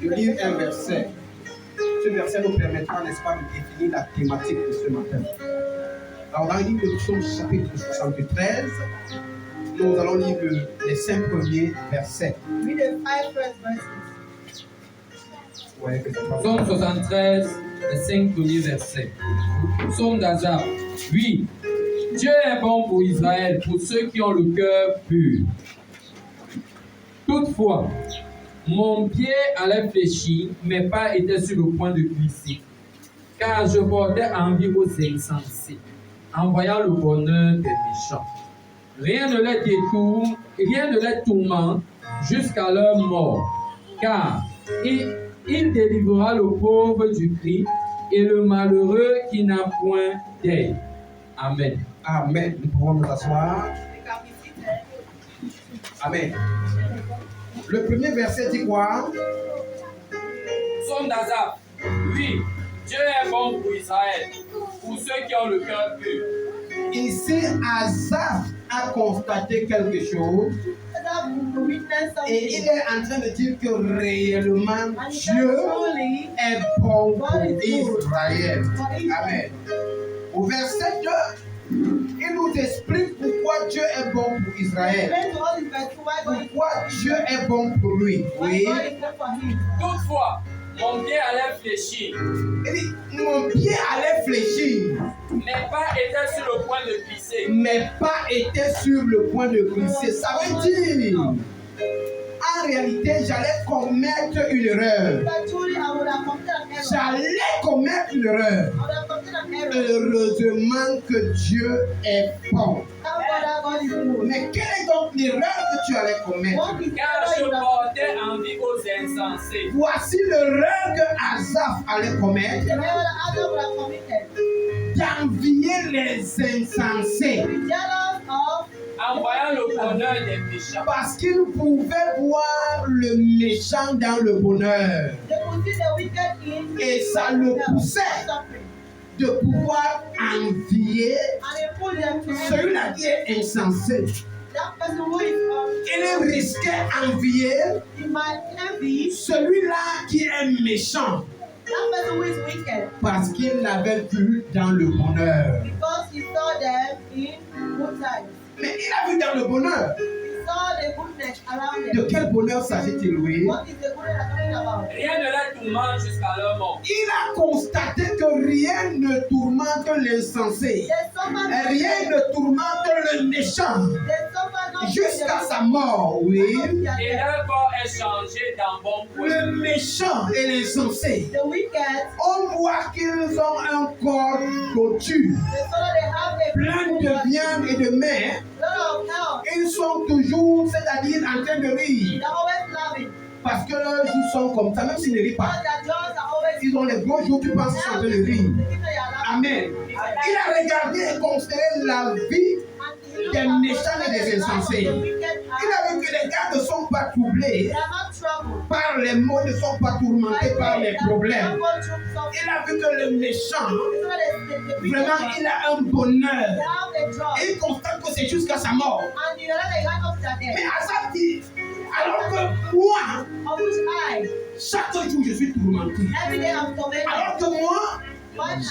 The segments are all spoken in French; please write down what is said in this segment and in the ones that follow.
de lire un verset. Ce verset nous permettra, n'est-ce pas, de définir la thématique de ce matin. Alors, dans le livre de Psaume chapitre 73, nous allons lire les 5 premiers versets. Read the 5 first verses. Ouais, Psaume 73, les 5 premiers versets. Psaume d'Azaph. Oui, Dieu est bon pour Israël, pour ceux qui ont le cœur pur. Toutefois, mon pied allait fléchir, mes pas étaient sur le point de glisser, car je portais envie aux insensés, en voyant le bonheur des méchants. Rien ne les tourmente jusqu'à leur mort, car il délivrera le pauvre du cri et le malheureux qui n'a point d'aide. Amen. Amen. Nous pouvons nous asseoir. Amen. Le premier verset dit quoi? Psaume d'Azaph. Oui, Dieu est bon pour Israël, pour ceux qui ont le cœur pur. Ici, Asaph a constaté quelque chose et il est en train de dire que réellement Dieu est bon pour Israël. Amen. Au verset 2, il nous explique pourquoi Dieu est bon pour Israël. Pourquoi Dieu est bon pour lui. Oui. Toutefois, mon pied allait fléchir. Il dit, mon pied allait fléchir. Mes pas étaient sur le point de glisser. Mes pas étaient sur le point de glisser. Ça veut dire, en réalité, j'allais commettre une erreur. J'allais commettre une erreur. Heureusement que Dieu est bon. Mais quelle est donc l'erreur que tu allais commettre? Car je portais envie aux insensés. Voici l'erreur que Asaph allait commettre. D'envier les insensés. En voyant le bonheur des méchants. Parce qu'il pouvait voir le méchant dans le bonheur. Et ça le poussait de pouvoir envier celui-là qui est insensé. Il risquait d'envier celui-là qui est méchant. Parce qu'il l'avait vu dans le bonheur. Mais il a vu dans le bonheur. De quel bonheur s'agit-il, oui? Rien ne les tourmente jusqu'à leur mort. Il a constaté que rien ne tourmente l'insensé. Rien ne tourmente le méchant. Jusqu'à sa mort, oui. Et leur corps est changé d'un bon point. Le méchant et l'insensé, on voit qu'ils ont un corps coutu, plein de viande et de mer. Ils sont toujours, c'est-à-dire en train de rire. Parce que leurs jours sont comme ça, même s'ils ne rient pas. Ils ont les gros jours, tu penses qu'ils sont en train de rire. Amen. Il a regardé et considéré la vie des méchants et des insensés. Il a vu que les gars ne sont pas troublés par les maux, ne sont pas tourmentés par les problèmes. Il a vu que le méchant, vraiment, il a un bonheur. Et il constate que c'est jusqu'à sa mort. Mais Asaph dit, alors que moi, chaque jour je suis tourmenté. Alors que moi,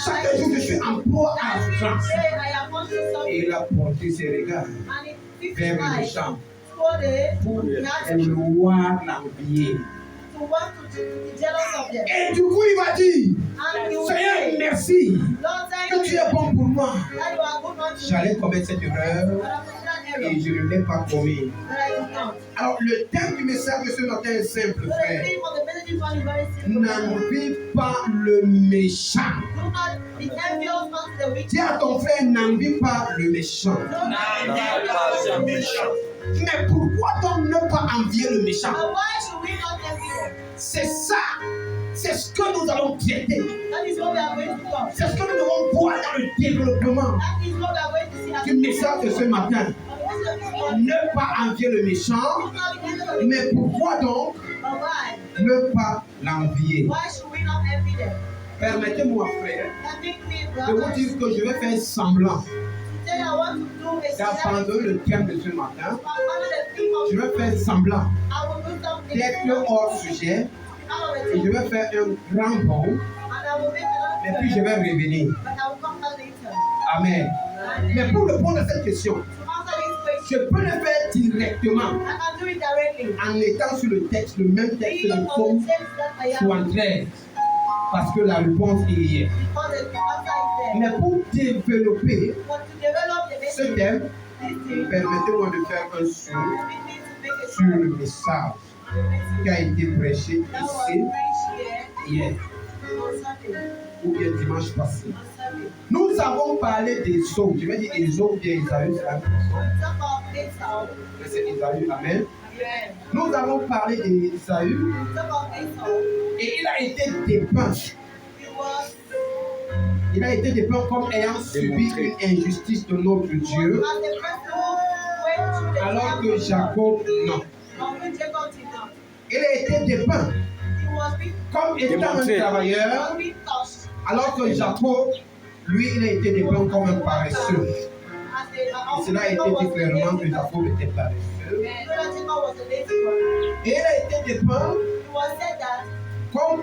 chaque jour je suis en proie à la souffrance. Et il a porté ses regards vers le méchant pour vouloir l'envier. Et du coup, il va dire, Seigneur, merci que tu es bon pour moi. J'allais commettre cette erreur et je ne l'ai pas commis. Alors, le thème du message de ce matin est simple, frère. N'envie pas le méchant. Dis à ton frère, n'envie pas le méchant. Mais pourquoi donc ne pas envier le méchant? C'est ça. C'est ce que nous allons traiter. C'est ce que nous devons voir dans le développement du message de ce matin. Ne pas envier le méchant. Mais pourquoi donc ne pas l'envier? Permettez-moi, frère, de vous dire que je vais faire semblant d'abandonner le thème de ce matin. Je vais faire semblant d'être hors sujet Et je vais faire un grand bond. Et puis je vais revenir. Amen. Mais pour répondre à cette question, je peux le faire directement en étant sur le texte, le même texte de Psaume 73. Parce que la réponse est hier. Mais pour développer ce thème, permettez-moi de faire un saut sur le message qui a été prêché ici hier ou bien dimanche passé. Nous avons parlé des Ésaü. Je vais dire Ésaü, bien Ésaü, c'est la même chose. C'est Ésaü, amen. Nous avons parlé d'Ésaü et il a été dépeint. Il a été dépeint comme ayant subi une injustice de notre Dieu, alors que Jacob, non. Il a été dépeint comme étant un travailleur, alors que Jacob, lui, il a été dépeint comme un paresseux. Et cela a été dit clairement que Jacob était paresseux. Et il a été dépeint comme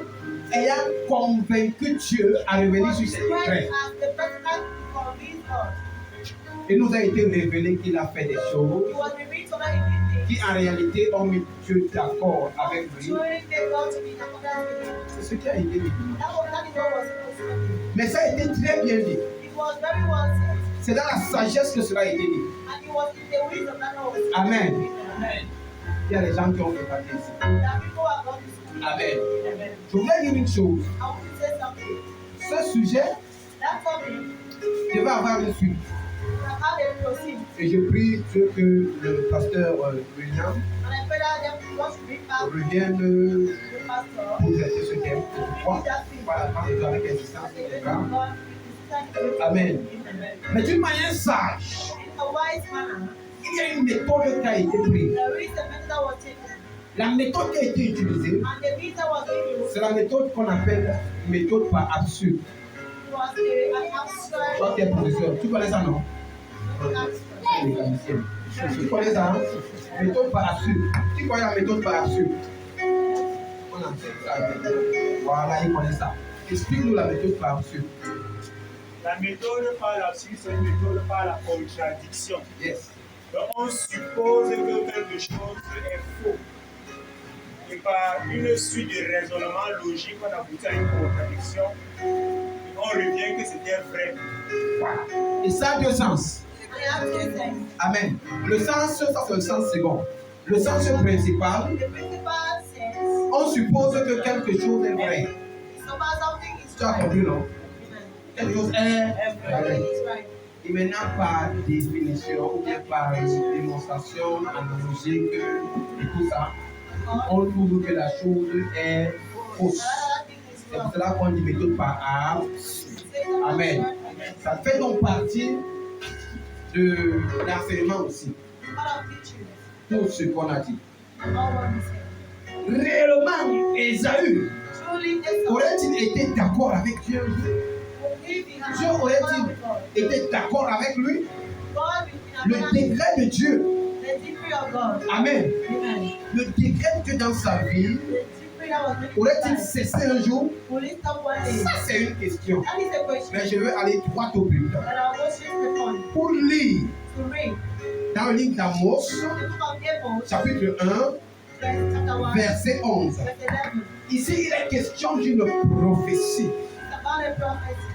ayant convaincu Dieu à revenir sur ses décrets. Il nous a été révélé qu'il a fait des choses qui en réalité ont mis Dieu d'accord avec lui. C'est ce qui a été dit. Mais ça a été très bien dit. C'est dans la sagesse que cela a été dit. Amen. Il y a des gens qui ont épaté ici. Amen. Je voulais dire une chose. Ce sujet devait avoir une suite. Et je prie Dieu que le pasteur William revienne pour traiter ce thème. Pourquoi? Avec insistance. Amen. Mais d'une manière sage, il y a une méthode qui a été prise. La méthode qui a été utilisée, c'est la méthode qu'on appelle méthode par absurde. Toi qui es professeur, tu connais ça, non? Tu connais ça, hein? Méthode par absurde. Tu connais la méthode par absurde? On a ça. Voilà, il connaît ça. Explique-nous la méthode par absurde. La méthode par l'absurde, c'est une méthode par la contradiction. Yes. Donc on suppose que quelque chose est faux. Et par une suite de raisonnements logiques, on aboutit à une contradiction. On revient que c'était vrai. Voilà. Et ça a deux sens. Amen. Le sens, ça c'est le sens second. Le sens principal, on suppose que quelque chose est vrai. Tu as compris, non? Quelque chose est vrai. Et maintenant, par définition, ou bien par démonstration analogique et tout ça, on trouve que la chose est fausse. C'est pour cela qu'on dit méthode par art. Amen. Ça fait donc partie de l'enseignement aussi. Tout ce qu'on a dit. Réellement, Ésaü aurait-il été d'accord avec Dieu? Dieu aurait-il été d'accord avec lui? Le décret de Dieu. Amen. Le décret de Dieu dans sa vie aurait-il cessé un jour? Ça, c'est une question. Mais je veux aller droit au but. Pour lire dans le livre d'Amos, chapitre 1, verset 11. Ici, il est question d'une prophétie.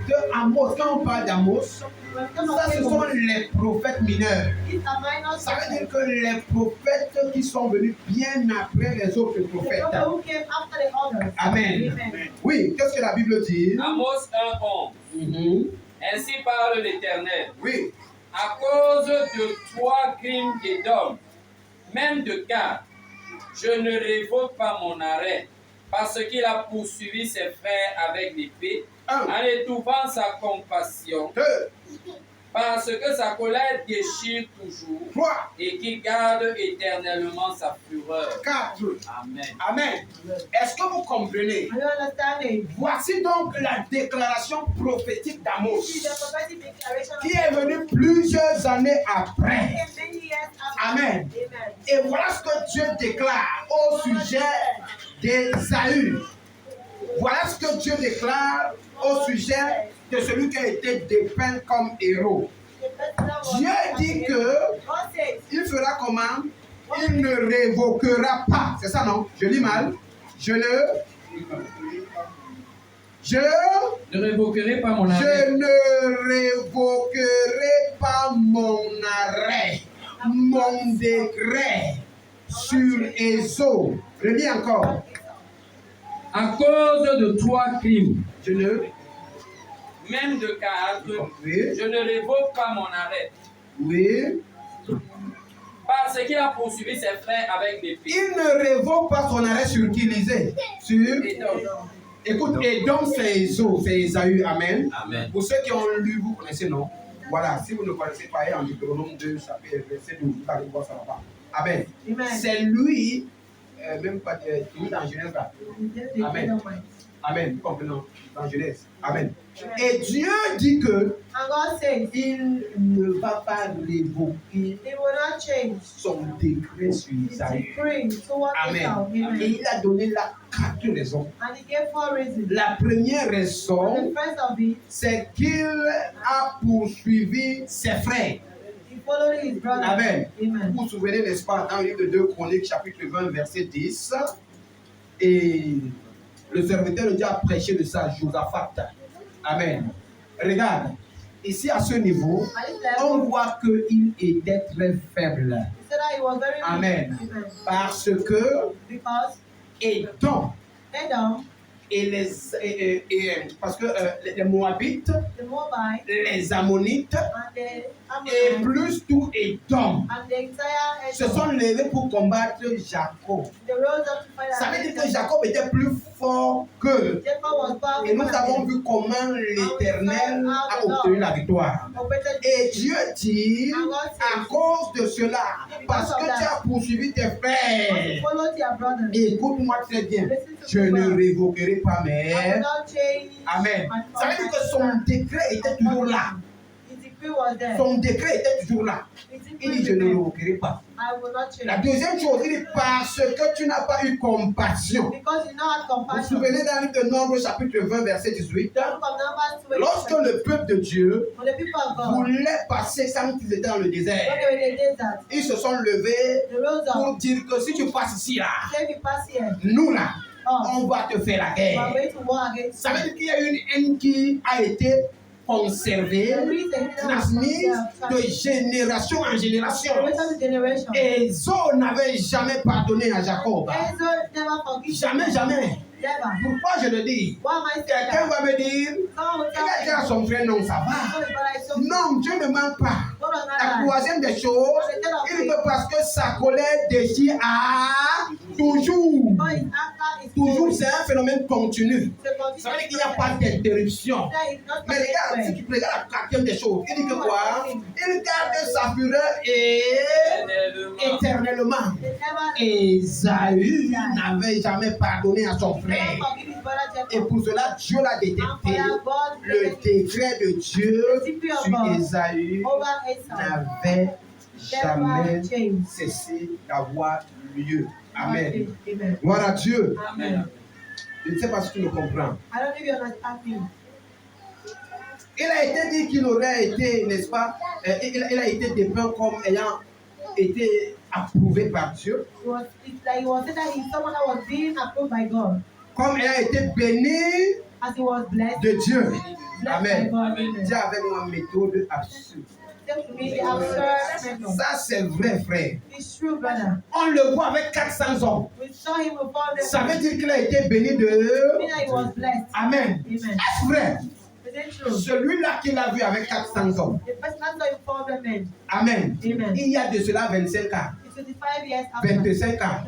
De Amos, quand on parle d'Amos, ça ce sont les prophètes mineurs. Ça veut dire que les prophètes qui sont venus bien après les autres prophètes. Amen. Oui, qu'est-ce que la Bible dit? Amos 1:11. Ainsi parle l'Éternel. Oui. À cause de 3 crimes d'Édom, même de Gad, je ne révoque pas mon arrêt, parce qu'il a poursuivi ses frères avec l'épée, en étouffant sa compassion, parce que sa colère déchire toujours, et qu'il garde éternellement sa fureur. 4. Amen. Amen. Est-ce que vous comprenez? Voici donc la déclaration prophétique d'Amos, qui est venue plusieurs années après. Amen. Et voilà ce que Dieu déclare au sujet d'Ésaü. Voilà ce que Dieu déclare au sujet de celui qui a été dépeint comme héros. Dieu dit que il fera comment? Il ne révoquera pas. C'est ça, non? Je lis mal. Je ne révoquerai pas mon arrêt. Je ne révoquerai pas mon arrêt, mon décret sur Ésaü. Je lis encore. À cause de 3 crimes, Je ne. même de 4, Oui. je ne révoque pas mon arrêt. Oui. Parce qu'il a poursuivi ses frères avec des filles. Il ne révoque pas son arrêt sur qui lisait? Sur. Écoute, Édom, c'est Ésaü. Amen. Amen. Pour ceux qui ont lu, vous connaissez, non? Voilà, si vous ne connaissez pas, en Deutéronome 2, chapitre verset 12, vous allez voir ça là-bas. Amen. C'est lui, même pas dans Genèse là. Amen. Amen. Vous comprenez? Dans Genèse. Amen. Et Dieu dit que il ne va pas révoquer son décret sur Isaïe. Amen. Et il a donné là 4 raisons. La première raison, c'est qu'il a poursuivi ses frères. Amen. Vous vous souvenez, n'est-ce pas, dans le livre de 2 Chroniques, chapitre 20, verset 10, et le serviteur de Dieu a prêché de ça à Josaphat. Amen. Regarde, ici à ce niveau, on voit qu'il était très faible. Amen. Parce que Édom parce que les Moabites, les Ammonites et plus tout Édom se sont levés pour combattre Jacob. Ça veut dire que Jacob était plus fort qu'eux. Et nous avons vu comment l'Éternel a obtenu la victoire. Et Dieu dit, à cause de cela, parce que tu as poursuivi tes frères, écoute-moi très bien, je ne révoquerai pas mes. Amen. Ça veut dire que son décret était toujours là. Son décret était toujours là. Il dit, je ne révoquerai pas. La deuxième chose, il dit, parce que tu n'as pas eu compassion. Vous vous souvenez dans le livre de Nombre, chapitre 20, verset 18, lorsque le peuple de Dieu voulait passer sans qu'ils étaient dans le désert, ils se sont levés pour dire que si tu passes ici, là, nous là, on va te faire la guerre. Ça veut dire qu'il y a une haine qui a été conservée, transmise de génération en génération. Et Zo n'avait jamais pardonné à Jacob. Jamais, jamais. Pourquoi je le dis? Quelqu'un va me dire, il a dit à son frère, non, ça va. Non, Dieu ne ment pas. La troisième des choses, il dit parce que sa colère déchire à toujours. Toujours, c'est un phénomène continu. Ça veut dire qu'il n'y a pas d'interruption. Mais regarde, si tu regardes la quatrième des choses, il dit que quoi? Il garde sa fureur et éternellement. Ésaü n'avait jamais pardonné à son frère. Et pour cela, Dieu l'a détecté. Le décret de Dieu sur Ésaü n'avait jamais cessé d'avoir lieu. Amen. Gloire à Dieu. Amen. Je ne sais pas si tu le comprends. Il a été dit qu'il aurait été, n'est-ce pas, il a été dépeint comme ayant été approuvé par Dieu. Comme ayant été béni de Dieu. Amen. Dieu avait une méthode absurde. Ça, c'est vrai, frère. On le voit avec 400 hommes. Ça veut dire qu'il a été béni de. Amen. Est-ce vrai? Celui-là qu'il a vu avec 400 hommes. Amen. Il y a de cela 25 ans. 25 ans.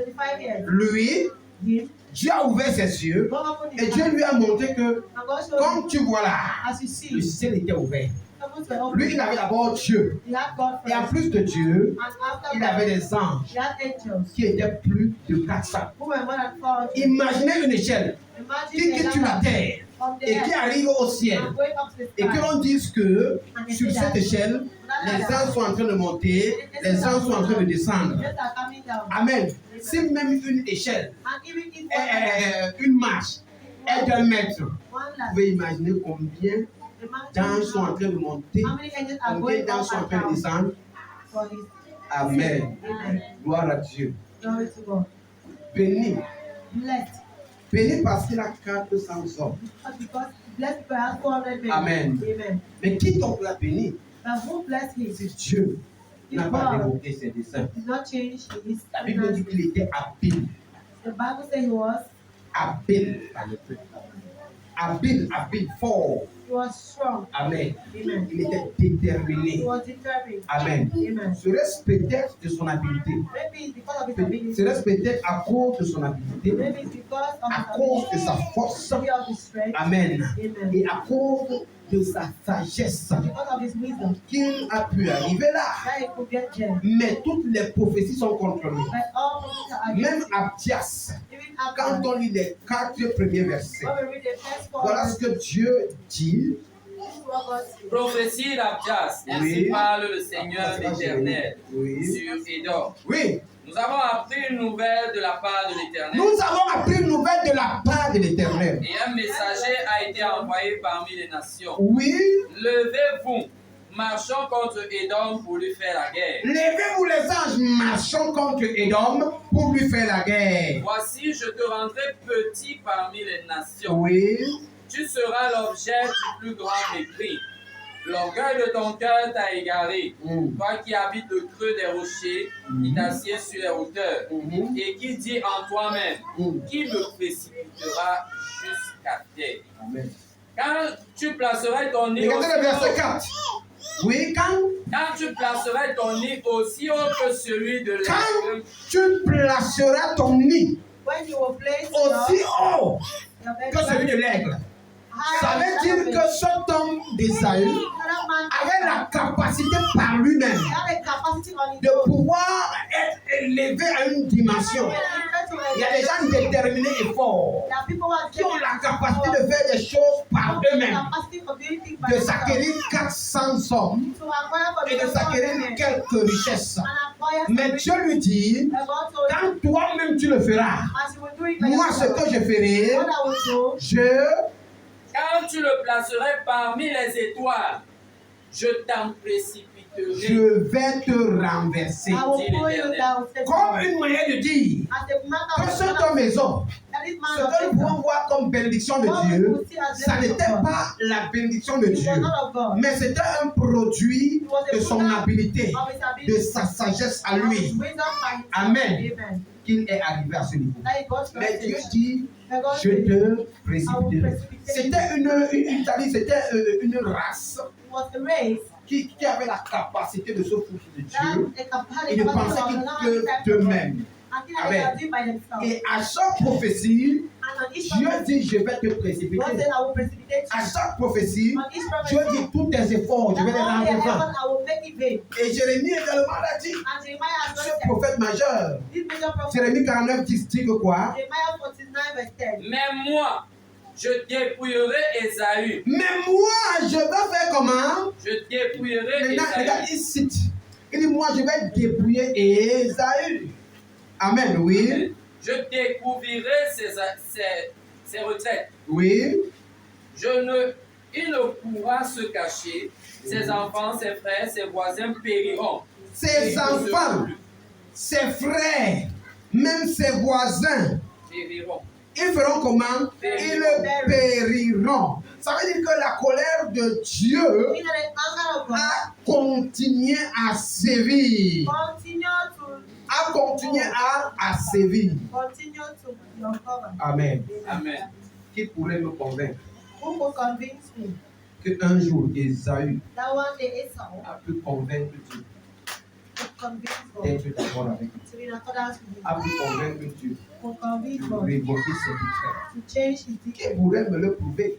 Lui, Dieu a ouvert ses yeux et Dieu lui a montré que, comme tu vois là, le ciel était ouvert. Lui, il avait d'abord Dieu. Et en plus de Dieu, il avait des anges qui étaient plus de 400. Imaginez une échelle qui quitte la terre et qui arrive au ciel. Et que l'on dise que sur cette échelle, Les uns sont en train de monter, les uns sont en train de descendre. Amen. Si même une échelle, une marche est d'1 mètre, vous pouvez imaginer combien d'anges sont en train de monter, combien d'anges sont en train de descendre. Amen. Gloire à Dieu. Béni. Béni parce qu'il a 400 hommes. Amen. Mais qui donc l'a béni? C'est Dieu. Il n'a pas révoqué ses desseins. La Bible dit qu'il était habile. Habile. Habile, fort. Amen. Il était déterminé. Amen. Serait-ce peut-être de son habileté? Serait-ce peut-être à cause de son habileté? À cause de sa force? Amen. Et à cause de sa sagesse qu'il a pu arriver là. Mais toutes les prophéties sont contre lui. Même Abdias, quand on lit les 4 premiers versets, voilà ce que Dieu dit. Prophétie d'Abdias, ainsi parle le Seigneur l'Éternel sur Édom. Oui. Nous avons appris une nouvelle de la part de l'Éternel. Nous avons appris une nouvelle de la part de l'Éternel. Et un messager a été envoyé parmi les nations. Oui. Levez-vous, marchons contre Édom pour lui faire la guerre. Levez-vous les anges, marchons contre Édom pour lui faire la guerre. Voici, je te rendrai petit parmi les nations. Oui. Tu seras l'objet du plus grand mépris. L'orgueil de ton cœur t'a égaré. Toi qui habites le creux des rochers, qui t'assieds sur les hauteurs, et qui dis en toi-même, qui me précipitera jusqu'à terre. Amen. Quand tu placerais ton nez Regardez le verset 4. Oui, quand tu placerais ton nez aussi haut que celui de l'aigle, quand tu placeras ton nid aussi haut que celui de l'aigle, ça veut dire que cet homme d'Ésaü avait la capacité par lui-même de pouvoir être élevé à une dimension. Il y a des gens déterminés et forts qui ont la capacité de faire des choses par eux-mêmes, de s'acquérir 400 hommes et de s'acquérir quelques richesses. Mais Dieu lui dit, quand toi-même tu le feras, moi ce que je ferai, quand tu le placerais parmi les étoiles, je t'en précipiterai. Je vais te renverser. Comme une manière de dire que cet homme est homme. Ce que nous pouvons voir comme bénédiction de Dieu, ça n'était pas la bénédiction de Dieu, mais c'était un produit de son habileté, de sa sagesse à lui. Amen. Qu'il est arrivé à ce niveau. Mais Dieu dit, je te précipiterai. C'était une race qui avait la capacité de se foutre de Dieu et de penser qu'ils peuvent d'eux-mêmes. Amen. Et à chaque prophétie, Dieu dit, je vais te précipiter. À chaque prophétie, Dieu dit, tous tes efforts, je vais les rendre vains. Et Jérémie également l'a dit. Ce prophète majeur, Jérémie 49 dit que quoi? Mais moi, je dépouillerai Ésaü. Mais moi, je vais faire comment? Je dépouillerai Ésaü. Ésaü. Regarde, il cite. Il dit, moi, je vais dépouiller Ésaü. Amen, oui. Amen. Je découvrirai ses retraites. Oui. Il ne pourra se cacher. Ses enfants, ses frères, ses voisins périront. Ses enfants, ses frères, même ses voisins périront. Ils feront comment? Ils périront. Ça veut dire que la colère de Dieu a continué à sévir. A continué à sévir. Amen. Amen. Qui pourrait me convaincre qu'un jour Ésaü a pu convaincre Dieu d'être d'accord avec lui, a pu convaincre Dieu de révoquer ses décrets? Qui pourrait me le prouver?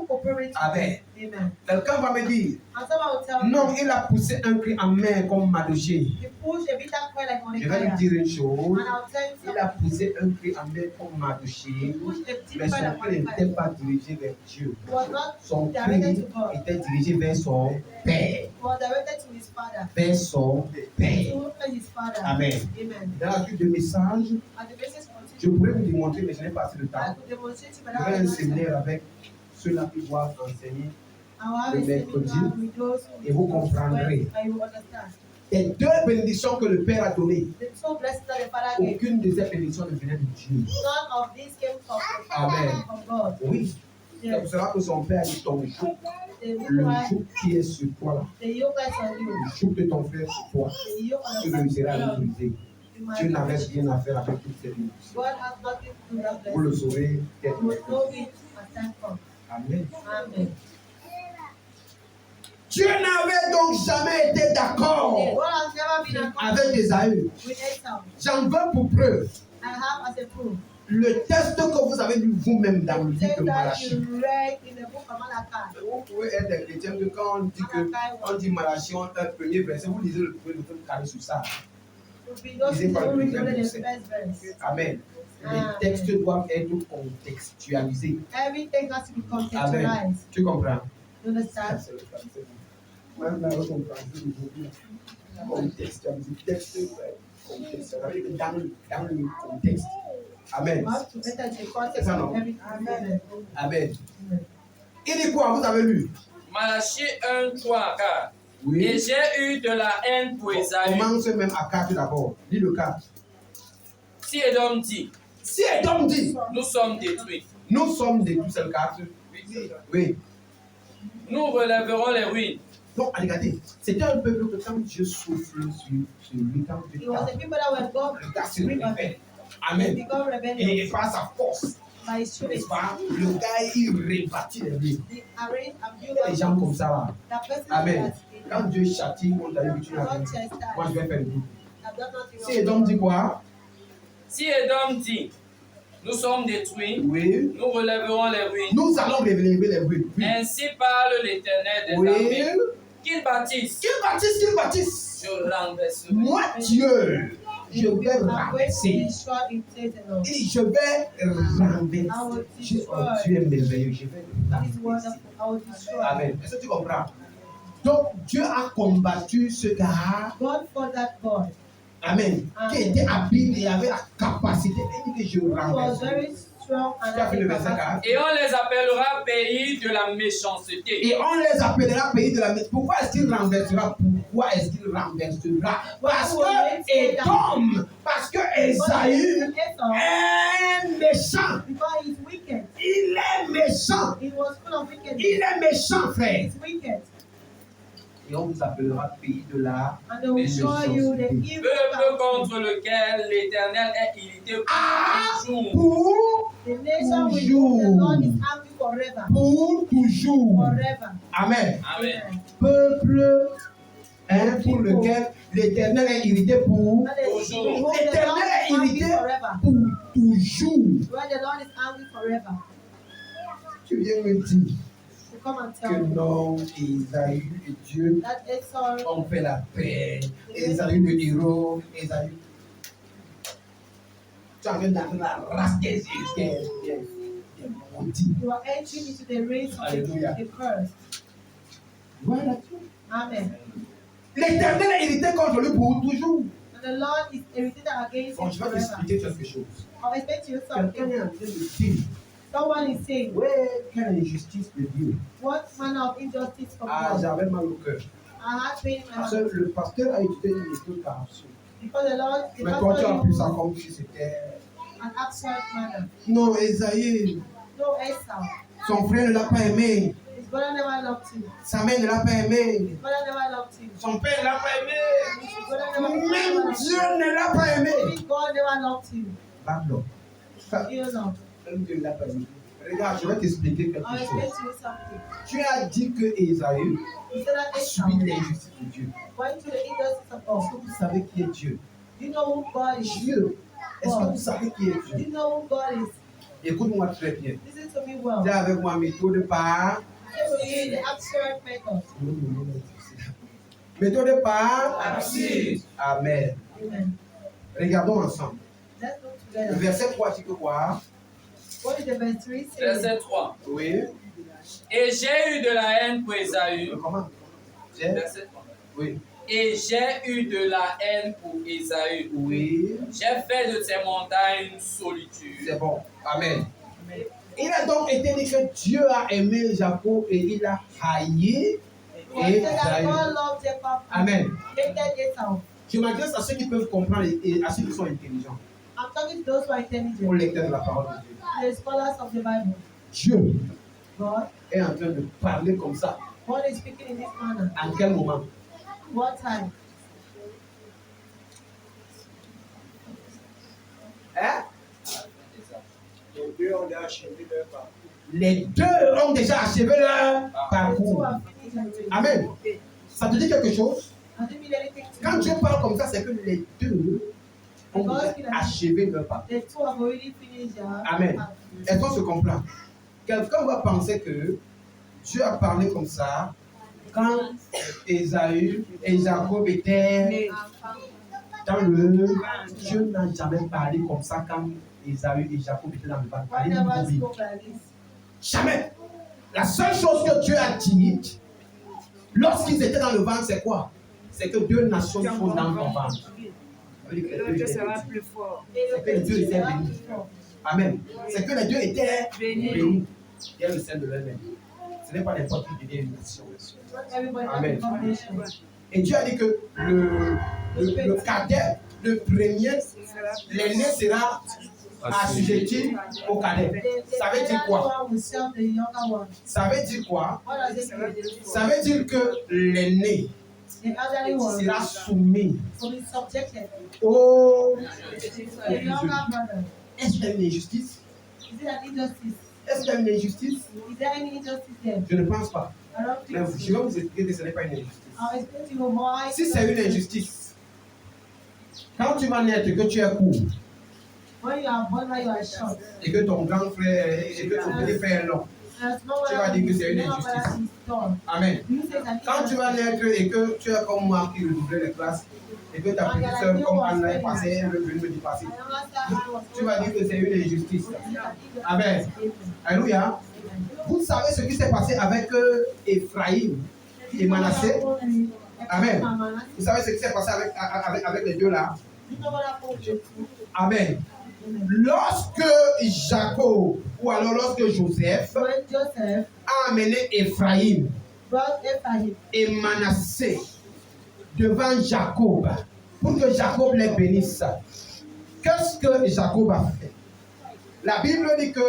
cooperate. Amen. Amen. Quelqu'un va me dire, And someone will tell non, me, il a poussé un cri en main comme Mardoché. he pushed a bitter cry like Je vais lui Mordecai. dire une chose. And I'll tell you Il a something. poussé un cri en main comme He Mardoché. pushed a deep Mais cry son like cri n'était Mordecai. pas dirigé vers Dieu. He was not Son directed cri to God. était dirigé vers son Père. He was directed to his father. Vers son Père. To his father. Amen. Amen. Dans la suite de messages, And the message je continued. pourrais vous démontrer, mais je n'ai pas assez de I temps. could demonstrate it, but Je I vais un will not. séminaire avec ceux-là qui doivent enseigner. I will have le a mercredi, seminar with those who et vous comprendrez. and you will understand. Les deux bénédictions que le Père a données, The two blessings that the Father gave, aucune de ces bénédictions ne venait de Dieu. none of these came Amen. from God. Oui. C'est Yes. pour cela que son Père dit ton joug, The le reason joug qui est sur toi, là, the yoke is on you, le joug de ton frère sur toi, the yoke on tu the réussiras à le you briser. might Dieu n'avait not. rien à faire avec toutes ces bénédictions. God has nothing to do with that Vous le blessing. saurez You quelque will part. know it as time comes. Amen. Amen. Dieu n'avait donc jamais été d'accord God has never been a avec Esaü. with Esau. J'en veux pour preuve I have as a proof. le texte que vous avez lu vous-même dans le livre Text de that Malachie. you read in the book of Malachi. Vous pouvez être des chrétiens que quand on dit Malachie, on a un premier verset, vous lisez le premier, vous carré sur ça. Would be those Lisez who pas le read deuxième only the verset. first verse. Amen. Les textes doivent être contextualisés. Everything has to be contextualized. Tu comprends? You understand? C'est le français. Même dans le français aujourd'hui, contextualiser. Texte, contextualiser. Dans le contexte. Amen. You have to enter the context of everything. Amen. Amen. Il dit quoi? Vous avez lu? Malachie 1, 3, 4. Et Oui. j'ai eu de la haine pour Esaü. Commence même à 4 d'abord. Lis le 4. Si Edom dit, Si Edom dit, nous sommes détruits, nous sommes des tous le 4. Oui. nous relèverons les ruines. Donc, regardez, c'était un peuple que quand Dieu souffle sur lui, quand It Dieu was the people that were God le gars se rebel. révèle. They Amen. become Et rebellious par sa force, by his spirit. n'est-ce pas? Le gars, il rebâtit les ruines. They arrange and Il build y a des gens comme ça là. that person Amen. that Quand Dieu châtie, on t'a dit que tu n'as rien. not chastised. Moi, je vais faire le tout. Have done nothing Si Edom dit quoi? Si Edom dit, nous sommes détruits, Oui. nous relèverons les ruines. Nous allons révéler les ruines. Oui. Ainsi parle l'Éternel des Oui. armées. Qu'ils bâtissent, Qu'ils bâtissent, qu'ils bâtissent. je renverserai. Moi, Dieu, je vais I'm going to renverser. destroy it, says the Lord. Il dit, je vais renverser. Oh, Dieu est merveilleux. Je vais That is renverser. wonderful. I will destroy. Amen. Est-ce que tu comprends? Donc, Dieu a combattu ce gars. God fought that God. Amen. Qui était habile et avait la capacité. Il dit que je Who was renverse. very strong and Tu as fait le had verset capacity. 4. Et on les appellera pays de la méchanceté. Et on les appellera pays de la maison. Pourquoi est-ce qu'il renversera? Pourquoi est-ce qu'il renversera? Parce que Edom, parce que Esaü est méchant. Because he's wicked. Il est méchant. He was full of wickedness. Il est méchant, frère. He's wicked. Et on vous appellera pays de la And they will show you the evil Peuple counsel. contre lequel l'Éternel est irrité Ah, pour toujours. pour The nation with toujours. whom the Lord is angry forever. toujours. Forever. Amen. Amen. Peuple pour lequel l'Éternel est irrité pour That is, Toujours. with whom the Lord L'Éternel est is angry irrité forever. pour toujours. Where the Lord is angry forever. Tu viens me dire To come and que tell me non, Esaü et Dieu that Esau ont fait la paix. Esaü le héros, Esaü. Tu es en train d'entrer dans la race des maudits. you are entering into the race of Alléluia. the cursed. Voilà. Amen. L'Éternel est irrité contre lui pour toujours. And the Lord is irritated against Bon, him je vais forever. t'expliquer quelque chose. I'll explain to you Quelqu'un something. est en train de dire, Someone is saying, ouais, quelle injustice de Dieu. what manner of injustice from Ah, God? j'avais mal au cœur. I had pain in my Parce heart. que le pasteur a étudié une méthode par absurde. Because the Lord, the Mais toi, tu as pastor pris ça used comme si c'était. an absurd manner. Non, Esaïe, No Esau. son frère ne l'a pas aimé. His brother never loved him. Sa mère ne l'a pas aimé. His brother never loved him. Son père ne l'a pas aimé. His brother never Même loved Dieu him. ne l'a pas aimé. Even God never loved him. Pardon. You know. Même Dieu ne l'a pas aimé. Regarde, je vais t'expliquer quelque I'll explain chose. to you something. Tu as dit que Esaü He said that a Esau subi l'injustice de Dieu. went to the injustice of Est-ce God. que vous savez qui est Dieu? Do you know who God is? Dieu. Est-ce que vous savez qui est Do Dieu? you know who God is? Écoute-moi très bien. Listen to me well. Dis avec moi méthode par. The abstract method. Méthode par. Absurde. Amen. Amen. Regardons ensemble. Let's look Le together. verset 3, tu peux voir. What is the verse 3 saying? Verset 3. Oui. Et j'ai eu de la haine pour Ésaü. Comment? J'ai. Verset 3. Oui. Et j'ai eu de la haine pour Ésaü. Oui. J'ai fait de ces montagnes une solitude. C'est bon. Amen. Il a donc été dit que Dieu a aimé Jacob et il a haï God said that Ésaü. God loved Jacob. Amen. Hated Esau. Je m'adresse à ceux qui peuvent comprendre et à ceux qui sont intelligents. I'm talking to those who are Aux intelligent, lecteurs de la parole de Dieu. the scholars of the Bible. Dieu God, est en train de parler comme ça. God is speaking in this manner. En quel moment? What time? Hein? Les deux ont achevé leur part. Les deux ont déjà achevé leur The two parcours. are finished. Amen. Ça te dit quelque chose? Does it mean anything to Quand you? Dieu parle comme ça, c'est que les deux ont déjà achevé leur parcours. The two have already finished their Amen. part. Est-ce qu'on se comprend? Quelqu'un va penser que Dieu a parlé comme ça quand Ésaü et Jacob étaient dans le... Dieu n'a jamais parlé comme ça quand Ésaü et Jacob étaient dans le God parcours. never spoke like this. Jamais. La seule chose que Dieu a dit, lorsqu'ils étaient dans le ventre, c'est quoi? C'est que deux nations sont dans le ventre. Dieu sera plus fort. Et le C'est que les deux petit étaient sera bénis. plus fort. Amen. C'est que les deux étaient Bénis. bénis. Il y a le sein de l'eux-mêmes. Ce n'est pas n'importe qui devient une nation. Not everybody has Amen. a foundation. Et Dieu a dit que le cadet, le premier, l'aîné sera assujetti au cadet. Ça veut dire quoi? The one will serve the younger one. Ça veut dire quoi? What does it mean? Ça veut dire que l'aîné The elderly one sera soumis will be subjected. au... The younger brother. Est-ce qu'il y a une injustice? Is it an injustice? Est-ce qu'il y a une injustice? Is there any injustice there? Je ne pense pas. I don't Mais think je vais so. vous expliquer que ce n'est pas une injustice. I'll explain to you why. Si c'est une injustice, quand tu vas naître, que tu es court, When you are born, when you are short. et que ton grand frère et que ton petit frère est long. And small Tu vas dire que c'est une small injustice. brother is tall. Amen. You say that Quand tu vas naître et que tu es comme moi qui redoublais les classes, et que ta petite soeur comme Anna est passée, elle veut venir me dépasser, tu vas dire que c'est une injustice. Amen. Alléluia. Vous savez ce qui s'est passé avec Ephraïm et Manassé? Amen. Vous savez ce qui s'est passé avec les deux là? Amen. Lorsque Jacob, ou alors lorsque Joseph When Joseph a amené Ephraïm brought Ephraim et Manassé devant Jacob pour que Jacob les bénisse, qu'est-ce que Jacob a fait? La Bible dit que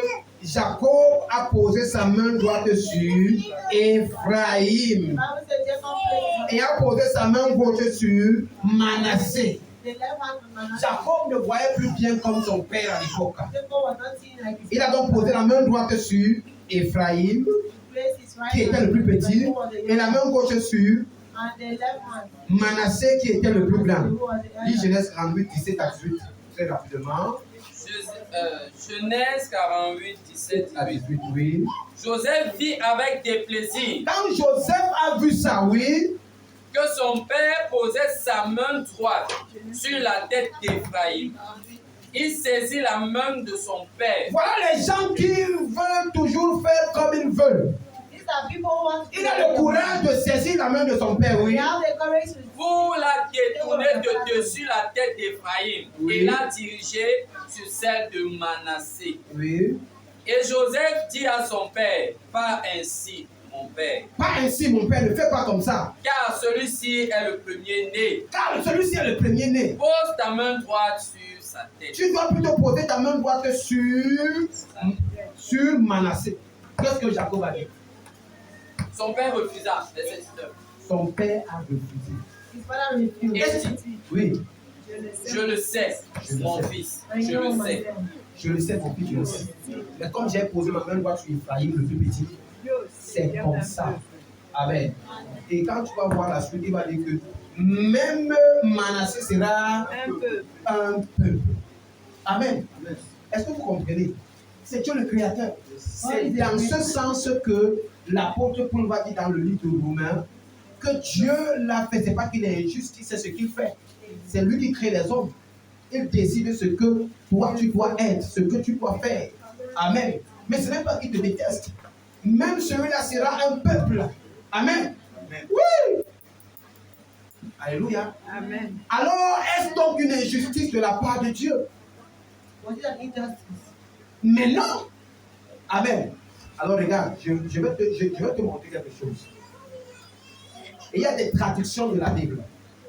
Jacob a posé sa main droite sur Ephraïm Bible says Jacob placed et a posé sa main gauche sur Manassé. the left hand on Manasseh. Jacob ne voyait plus bien comme son père à l'époque. Jacob was not seen like his Il a donc posé la main droite sur Ephraïm, place his right qui était hand le plus petit, who was the et la main gauche sur and the left hand Manassé, qui était le plus grand. who was the Lis elder. Genèse 48, 17 à 18, très rapidement. Genèse 48, 17 À 18, oui. Joseph vit avec des plaisirs Quand Joseph a vu ça, oui, que son père posait sa main droite sur la tête d'Éphraïm. Il saisit la main de son père. voilà les gens qui veulent toujours faire comme ils veulent. These are people who want to Il a le courage de saisir la main de son père, They oui. have the courage to Pour la détourner de dessus la tête d'Éphraïm Oui. et la diriger sur celle de Manassé. Oui. Et Joseph dit à son père, pas ainsi, mon père, Pas ainsi, mon père, ne fais pas comme ça. car celui-ci est le premier-né. Car celui-ci est le premier-né. Pose ta main droite sur sa tête. Tu dois plutôt poser ta main droite sur Manassé. Qu'est-ce que Jacob a dit? Son père refusa. Verset 19. Son père a refusé. his father refused. Et dit, Oui, je le sais, mon fils, I je know le sais. myself. je le sais, mon fils, je le sais. Mais comme j'ai posé ma main droite sur Ephraïm, le plus petit, c'est comme ça. Amen. Et quand tu vas voir la suite, il va dire que même Manassé sera Un peu. un peuple. Amen. Est-ce que vous comprenez? C'est Dieu le Créateur. C'est dans ce sens que l'apôtre Paul va dire dans le livre de Romains que Dieu l'a fait. Ce n'est pas qu'il est injuste, il sait ce qu'il fait. C'est lui qui crée les hommes. Il décide ce que toi tu dois être, ce que tu dois faire. Amen. Mais ce n'est pas qu'il te déteste. Même celui-là sera un peuple. Amen. Amen. Oui. Alléluia. Amen. Alors, est-ce donc une injustice de la part de Dieu? Was it an injustice? Mais non. Amen. Alors regarde, je vais te montrer quelque chose. Il y a des traductions de la Bible.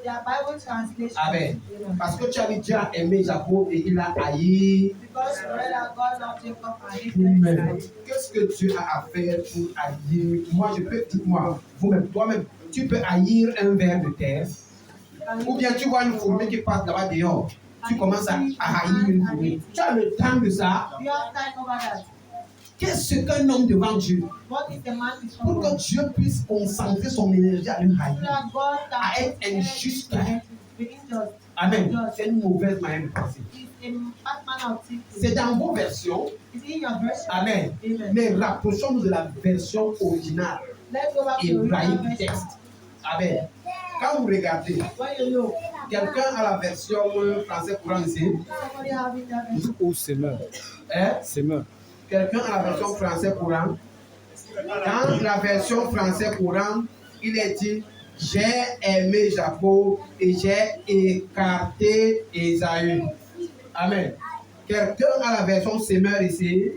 There are Bible translations. Amen. Parce que tu as déjà aimé Jacob et il a haï Because the word of God loved Jacob and hated vous-même. Esau. Qu'est-ce que tu as à faire pour haïr? Moi, je peux, dites-moi, vous-même, toi-même, tu peux haïr un ver de terre. Ou bien tu vois une fourmi qui passe là-bas dehors. Tu commences à haïr une fourmi. Tu as le temps de ça. Do you have time over that? Qu'est-ce qu'un homme devant Dieu? What is the man Pour before que God? Dieu puisse concentrer son énergie à le So haïr. that God À can être injuste. be unjust. Amen. C'est une mauvaise manière de penser. It's a bad manner of thinking. C'est dans vos versions. It's in your version. Amen. Amen. Mais rapprochons-nous de la version originale. Let's go back to the Hébraïque original du version. texte. Amen. Quand vous regardez, When you look, quelqu'un a la version français courant ici. somebody having that version. Ou semeur. Hein? Semeur. Quelqu'un a la version français courant. Dans la version français courant, il est dit j'ai aimé Jacob et j'ai écarté Ésaü. Amen. Quelqu'un a la version semeur ici.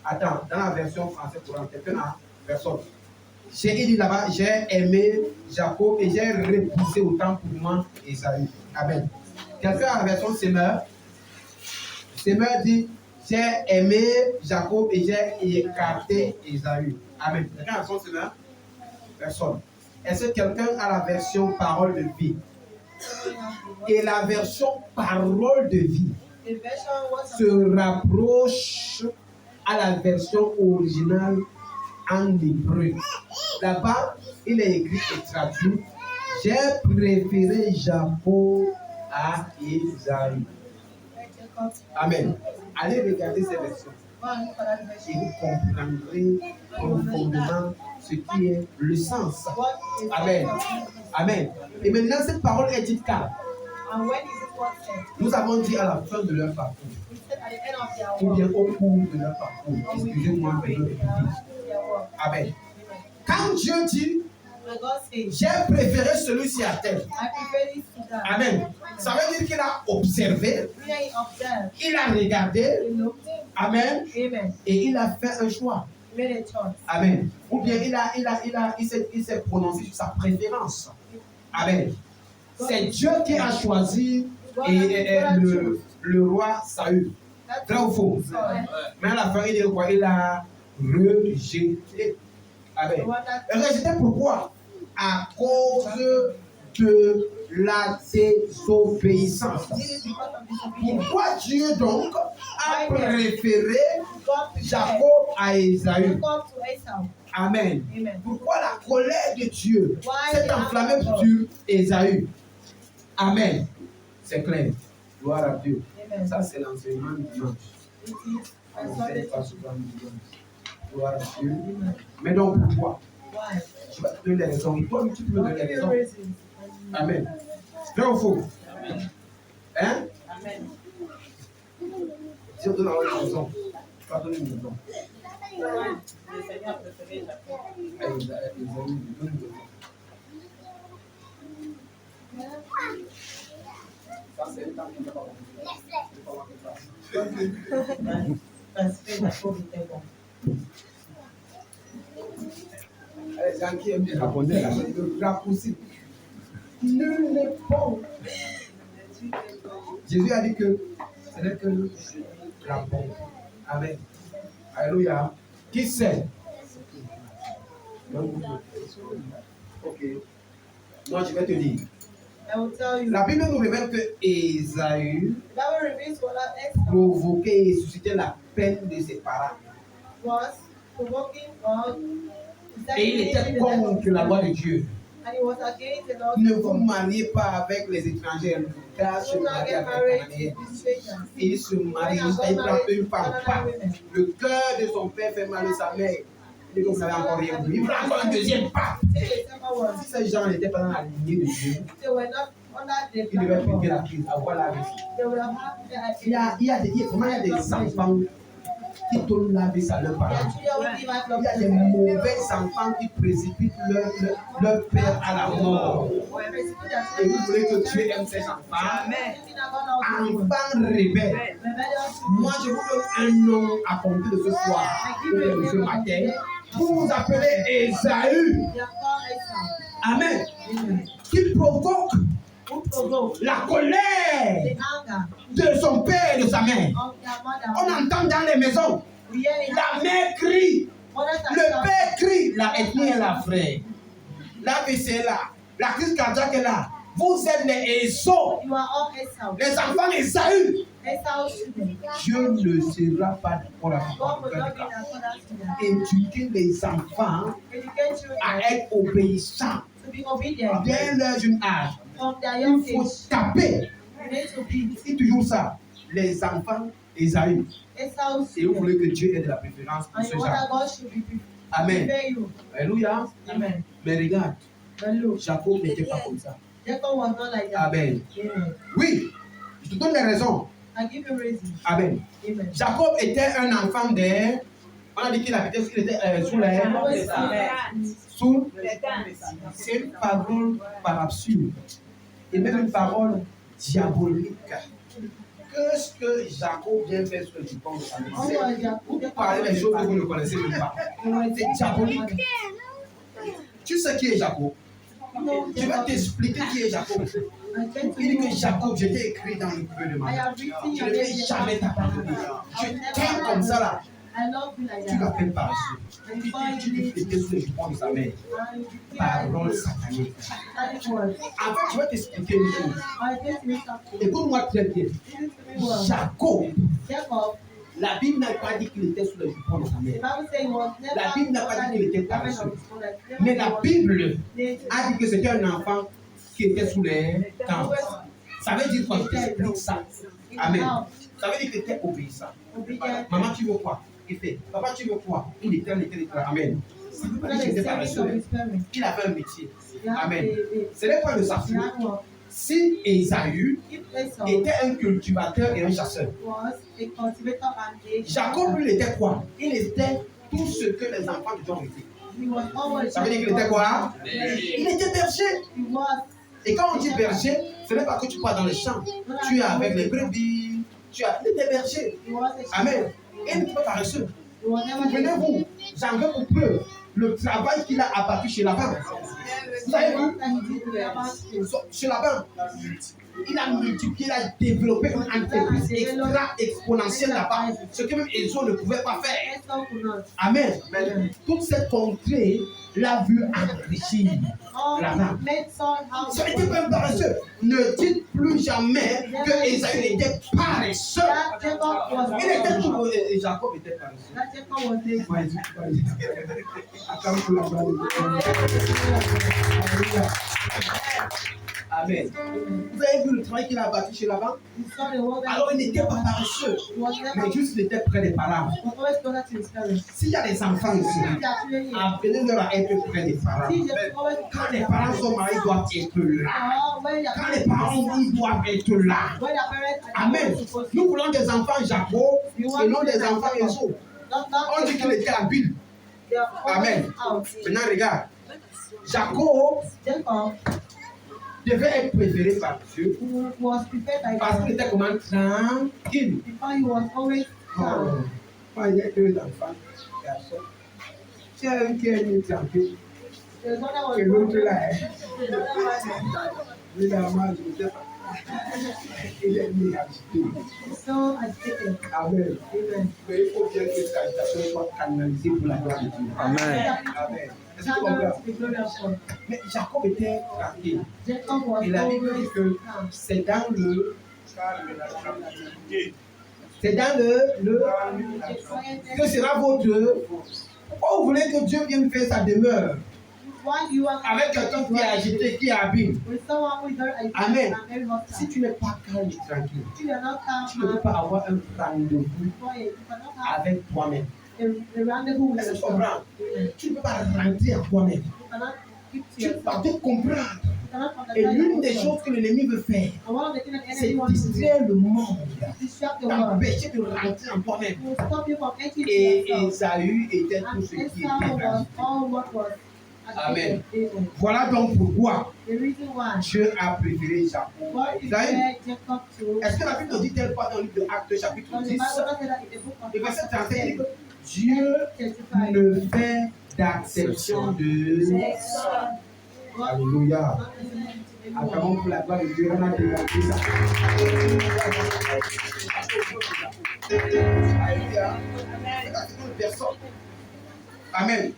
Attends, dans la version français courant, quelqu'un a personne. Il dit là-bas, j'ai aimé Jacob et j'ai repoussé autant pour moi Ésaü. Amen. Quelqu'un a la version semeur. Semeur dit, j'ai aimé Jacob et j'ai écarté Ésaü. Amen. Quelqu'un a la version semeur? Personne. Est-ce que quelqu'un a la version parole de vie? Et la version parole de vie The version was se rapproche à la version originale en hébreu. Là-bas, il est écrit et traduit j'ai préféré Jacob à Ésaü. Amen. Allez regarder ces versions et vous comprendrez profondément ce qui est le sens. Amen. Amen. Et maintenant, cette parole est dite car And when is it what said? nous avons dit à la fin de leur parcours, He said at the end of their ou work. bien au cours de leur parcours. Or we Excusez-moi de read le their répéter. work. Amen. Quand Dieu dit When God says, j'ai préféré celui-ci à tel. I prefer this to that. Amen. Ça veut dire qu'il a observé, Here he observed, il a regardé. he looked, Amen. amen, Et il a fait un choix. he made a choice. Amen. Ou bien il s'est prononcé sur sa préférence. Amen. C'est Dieu qui a choisi le roi Saül. That's Vrai ou faux? Saul. Mais à la fin, il dit quoi? Il a rejeté. Amen. The one that Rejeté pourquoi? À cause de la désobéissance. did it because of disobedience. Pourquoi Dieu donc a préféré God preferred Jacob à Ésaü? Jacob to Esau. Amen. Amen. Pourquoi la colère de Dieu Why s'est the enflammée anger of God? sur Ésaü? Amen. C'est clair. Gloire à Dieu. Amen. Ça, c'est l'enseignement du dimanche. It is a On ne Sunday sait pas teaching. souvent du dimanche. Gloire à Dieu. Amen. Mais donc, pourquoi? Why? Je vais te donner les raisons. Toi, tu peux me I'll donner give les you raisons. reasons. Amen. Vrai ou faux? Hein? Amen. Si on donne une raison, tu vas donner une raison. Le Seigneur préférait Jacob. Ésaü, donne une raison. Ça, c'est le temps qu'il ne va pas comprendre. Parce que Jacob était bon. Les gens qui aiment bien Répondez, là. le raccourci. Nul n'est bon. Jésus a dit que ce n'est que la bonté. Amen. Alléluia. Qui sait? Ok. Moi, je vais te dire. I will tell you. La Bible nous révèle que Ésaü That will reveal what Esau provoquait et suscitait la peine de ses parents. was provoking or Et il était contre la loi de Dieu. And he was against the Lord. Ne vous mariez pas avec les étrangers. Car se Do not marie get avec les married Canadiens. to strangers. Il se marie, il prend une femme. Pas. Le cœur de son père fait mal à sa mère. Il dit que vous n'avez encore rien vu. Il prend encore un deuxième pas. Take the second one. Si ces gens n'étaient pas dans la lignée de Dieu, They were not under the ils devaient plan of priver God. la crise, avoir la vie. They would have had the Il y a des enfants qui donnent la vie à leurs parents. Il y a des mauvais enfants qui précipitent leur père à la mort. Et vous voulez que Dieu aime ces enfants? Enfants rebelles. Moi, je vous donne un nom à compter de ce soir, ou de ce matin, pour vous appeler Esaü. Amen. Qui provoque la colère de son père et de sa mère. On entend dans les maisons, la mère crie, le père crie, la ethnie est là, frère. La vie c'est là, la crise cardiaque est là. Vous êtes les Esau, les enfants d'Esaü. Dieu ne sera pas d'accord avec vous. Éduquer les enfants à être obéissants dès leur jeune âge. Il faut taper. C'est toujours ça. Les enfants d'Esaü. Et vous voulez que Dieu ait de la préférence pour ce genre. Amen. Alléluia. Mais regarde, Jacob n'était pas comme ça. Amen. Oui, je te donne les raisons. Amen. Jacob était un enfant de... On a dit qu'il habitait sous les... C'est une parole par absurde. Et même une parole diabolique. Qu'est-ce que Jacob vient faire sur le jupon de sa mère? Vous parlez des choses que vous ne connaissez même pas. C'est diabolique. Tu sais qui est Jacob? Je vais t'expliquer qui est Jacob. Il dit que Jacob, je t'ai écrit dans le cœur de ma mère. Je ne vais jamais t'abandonner. Je t'aime comme ça là. Tu l'appelles paresseux. Tu lui fais sur le jupon de sa mère. Parole satanique. En fait, je vais t'expliquer une chose. Écoute-moi très bien. Jacob, la Bible n'a pas dit qu'il était sous le jupon de sa mère. La Bible n'a pas dit qu'il était paresseux. Mais la Bible a dit que c'était un enfant qui était sous les tentes. Ça veut dire quoi? Je t'explique ça. Amen. Ça veut dire qu'il était obéissant. Maman, tu veux quoi? Il fait. Papa, tu veux quoi? Il était. Amen. Ça veut pas dire qu'il était paresseux. Il avait un métier. Amen. Ce n'est pas le savoir. Si Esaü était un cultivateur et un chasseur, Jacob, lui, était quoi? Il était tout ce que les enfants de Dieu ont été. Ça veut dire qu'il était quoi? Il était berger. Et quand on dit berger, ce n'est pas que tu pars dans les champs. Tu es avec les brebis. Il était berger. Amen. Et il n'était pas paresseux. Souvenez-vous, j'en veux pour preuve le travail qu'il a abattu chez Laban. Vous savez où? Chez Laban. Il a multiplié, il a développé une entreprise exponentielle là-bas. Ce que même Esau ne pouvait pas faire. Amen. Toute cette contrée l'a vu enrichir Laban. Ce n'était pas un paresseux. Ne dites plus jamais que Esaü était paresseux. Il était tout. Et Jacob était paresseux. Amen. Vous avez vu le travail qu'il a bâti chez Laban? Alors il n'était pas paresseux, mais juste il était près des parents. S'il y a des enfants ici, apprenez-leur à être près des parents. Quand les parents sont mariés, ils doivent être là. Quand les parents ils doivent être là. Amen. Nous voulons des enfants Jacob et non des enfants Esau. On dit qu'il était habile. Amen. Maintenant regarde. Jacob devait être préféré par Dieu parce qu'il était comme un tranquille. Moi, il y a deux enfants, garçons. C'est un qui est tranquille. Et l'autre là, évidemment, je ne sais pas. Il est mis agité. Amen. Mais il faut bien que cette agitation soit canalisée pour la gloire de Dieu. Amen. Amen. Mais Jacob était tranquille. Et la Bible dit que c'est dans le que sera votre. Pourquoi vous voulez que Dieu vienne faire sa demeure? avec quelqu'un qui est agité, qui est habile. with someone who is very agitated Amen. and very hostile. Si tu n'es pas calme et tranquille, If you are not calm tu ne peux and pas avoir un rendez-vous quiet, you cannot have avec toi-même. a rendezvous with Est-ce que tu yourself. comprends? Tu ne peux pas rentrer en toi-même. You cannot keep to Tu ne peux pas yourself. te comprendre. You cannot Et understand l'une des yourself. choses que l'ennemi veut faire, And one of the things that the c'est enemy wants to do distraire le monde, is distract the world. t'empêcher de rentrer en toi-même. To stop you from entering to Et yourself. Esaü était tout And ce qui était Esau was agité. all what was Amen. agitated. Voilà donc pourquoi The reason why Dieu a préféré Jacob. God Esaü. prepared Jacob to. Est-ce que la Bible ne dit-elle pas dans le livre de Actes chapitre Because the 10, Bible does say that in the book of le verset Acts 35 dit 10, que Dieu 35, ne fait d'acception de... God Alléluia. not listening to everyone. Acclamons pour la gloire de Dieu. On a démontré ça. Alléluia. C'est une personne. Amen.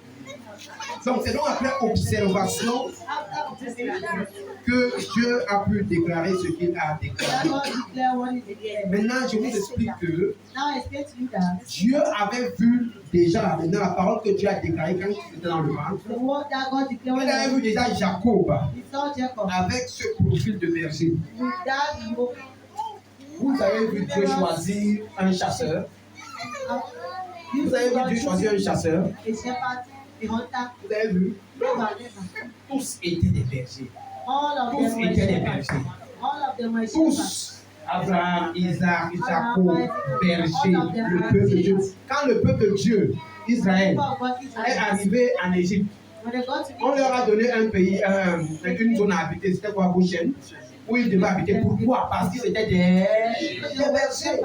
Donc c'est donc après observation After observation, que Dieu a pu déclarer ce qu'il a that déclaré. God declared what he declared. Maintenant, je vous explique que Now I explain to you that Dieu avait vu déjà, maintenant la parole que Dieu a déclarée quand il était dans le ventre. the word that God declared Il avait when vu déjà Jacob he saw Jacob avec ce profil de berger. with that yoke. Vous avez vu Dieu choisir un chasseur. Vous avez vu Dieu choisir un chasseur. A shepherd, a hunter, Vous avez vu, never. tous étaient des bergers. All of Tous them were étaient des shepherds. bergers. All of them were shepherds. Tous. Abraham, Isaac, Jacob, berger, le peuple de Dieu. Quand le peuple de Dieu, Israël, People of God, est Israel, arrivé en Égypte, when they got to on leur a Egypt, donné un pays, une zone à habiter, c'était quoi, Goshen, où ils devaient habiter. Pourquoi? Parce qu'ils étaient des bergers.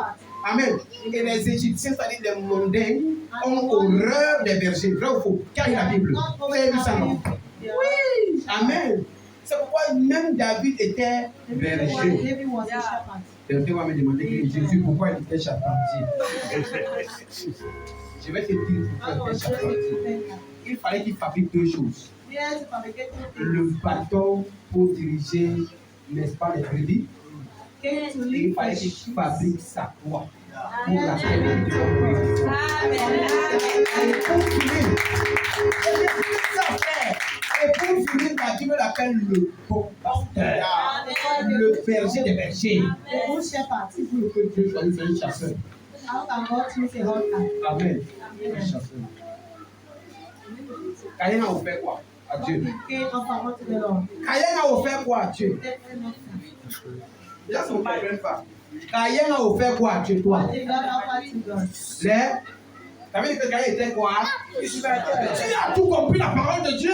Amen. Et les Égyptiens, c'est-à-dire les mondains, ont horreur des bergers. Vrai ou faux? Car il y a la Bible. Vous avez vu ça, non? Oui. Amen. C'est pourquoi même David était berger. David was a shepherd. Quelqu'un va me demander, Jésus, pourquoi il était charpentier? Je vais te dire God pourquoi il was était just charpentier. a shepherd. Il fallait qu'il fabrique deux choses. Yes, fabricating things. Le bâton pour diriger, n'est-ce pas, les brebis. Came to Et il lead fallait the qu'il sheep. fabrique sa croix pour la faire de l'homme. Et pour finir, et pour finir, la Bible l'appelle le bon pasteur, le berger des bergers. The good shepherd. Si vous le faites, Dieu choisit un chasseur. How can God choose a hunter? Amen. Un chasseur. Caïn a offert quoi à Dieu? Cain offered unto the Lord. Caïn a offert quoi à Dieu? Là, c'est mon père, pas. Caïn a offert quoi à Dieu, toi? What did God offer to God? Ça veut dire que Caïn était quoi? Tu as tout compris la parole de Dieu.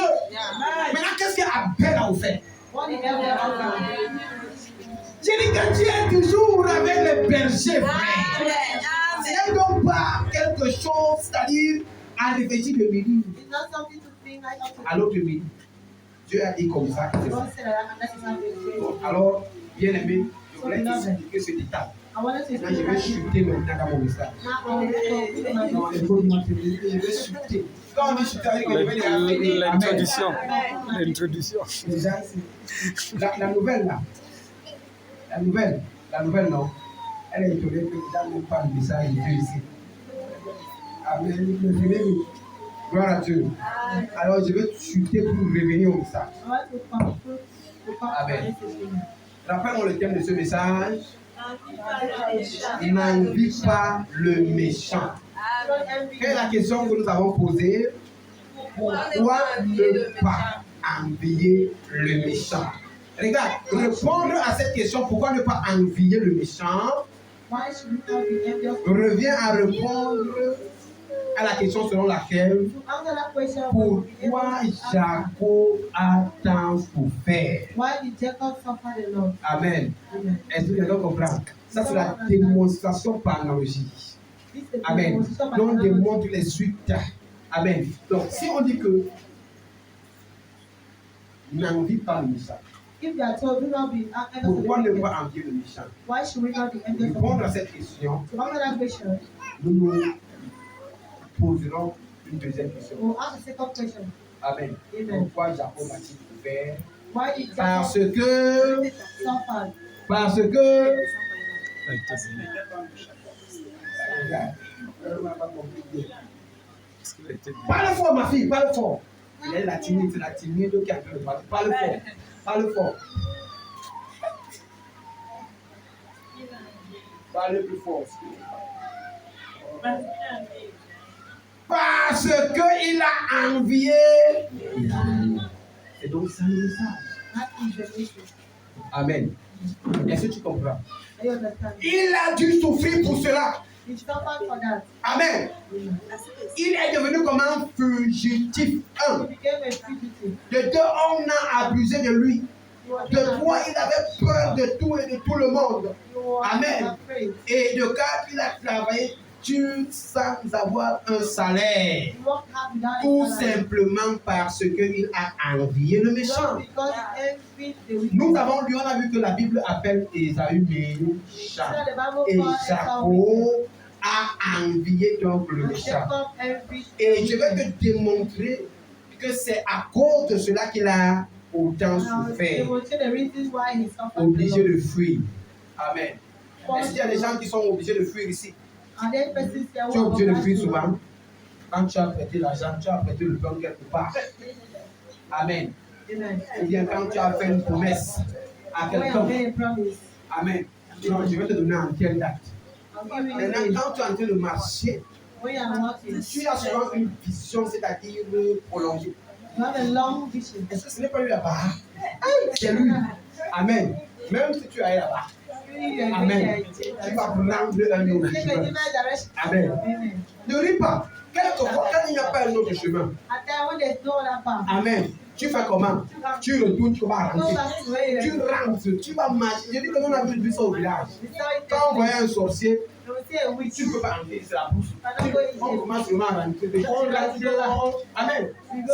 Maintenant, qu'est-ce qu'Abel a offert? What did Abel offer? J'ai dit que Dieu est toujours avec les bergers, frère. Ce n'est donc pas quelque chose, c'est-à-dire à réfléchir le midi. It's not something to think like up to À l'autre midi. Dieu a dit comme ça. que c'est ça. God said that, and that is how they say. Bon, alors, bien aimé, je voulais expliquer ce détail. I wanted to Maintenant, je explain vais that. chuter maintenant dans mon message. Now I will go to my Non, il faut me je vais chuter. Quand on dit chuter, avec je vais dire L'introduction. L'introduction. Déjà, la nouvelle là, la nouvelle non, elle est étonnée que déjà même pas le message de Dieu ici. Amen. Le premier, gloire à Dieu. Alors je vais chuter pour revenir au message. I want to conclude Amen. this thing. Rappelons le thème de ce message. N'envie pas le méchant. Quelle est la question que nous avons posée? Pourquoi ne pas envier le méchant? Regarde, répondre à cette question, pourquoi ne pas envier le méchant, Why should we not be envious? revient à répondre à la question selon laquelle To answer that question, pourquoi Jacob a tant souffert. why did Jacob suffer the Lord? Amen. Amen. Est-ce que quelqu'un comprend? Ça, c'est la démonstration par analogie. This is the Amen. demonstration by Donc, on analogy. démontre les suites. Amen. Donc, si on dit que n'envie pas le méchant, If you are told, do not be envious of pourquoi the ne wicked, pas envier le méchant? why should we not be envious of Répondre the à wicked? cette question, To answer that question, nous nous poserons une deuxième question. we'll ask the second question. Amen. Amen. Pourquoi Jacob a-t-il souffert? Why did Parce Jacob que, suffer? parce que, parle fort ma fille, parle fort. Il est la timide qui a peur de parler. Parle fort. Parle fort. Parle plus fort. Parce qu'il a envié. C'est donc ça le message. Amen. Est-ce que tu comprends? Il a dû souffrir pour cela. Amen. Il est devenu comme un fugitif. Un. De deux, on a abusé de lui. De trois, il avait peur de tout et de tout le monde. Amen. Et de quatre, il a travaillé sans avoir un salaire. Tout simplement parce qu'il a envié le méchant. Nous avons lu, on a vu que la Bible appelle Ésaü méchant. Et Jacob a envié donc le méchant. Et je vais te démontrer que c'est à cause de cela qu'il a autant souffert. Obligé de fuir. Amen. Est-ce qu'il y a des gens qui sont obligés de fuir ici? Tu es obligé de fuir souvent. Quand tu as prêté l'argent, tu as prêté le plan quelque part. Amen. Ou bien quand tu as fait une promesse à quelqu'un. Amen. Non, je vais te donner en quelle date. Maintenant, quand tu es en train de marcher, tu as souvent une vision, c'est-à-dire prolongée. Est-ce que ce n'est pas lui là-bas? C'est lui. Amen. Même si tu es là-bas. Amen. Tu vas prendre un autre chemin. Amen. Ne ris pas. Quelquefois, quand il n'y a pas un autre chemin. Amen. Tu fais comment? Tu retournes, tu vas rentrer. Tu rentres, tu vas marcher. Je dis que nous on a vu ça au village. Quand on voyait un sorcier, tu ne peux pas rentrer, c'est la bouche. On commence vraiment à rentrer. Amen.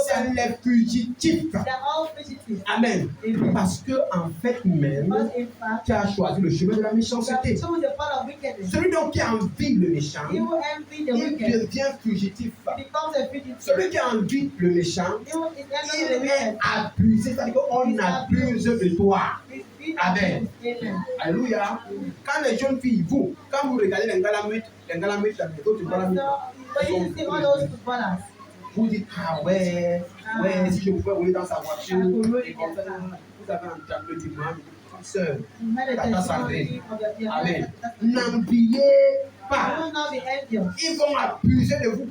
C'est les fugitifs. Amen. Parce que en fait même, tu as choisi le chemin de la méchanceté. Celui donc qui envie le méchant, il devient fugitif. Celui qui envie le méchant, il est abusé. C'est-à-dire qu'on abuse de toi. Amen. Alléluia. Quand les jeunes filles, vous, quand vous regardez les galamutes, les autres galamutes, vous dites, ah ouais, si je pouvais rouler dans sa voiture, et comme ça, vous avez un tableau d'image, sœur, tata Sandrine. Amen. N'enviez pas. Ils vont abuser de vous.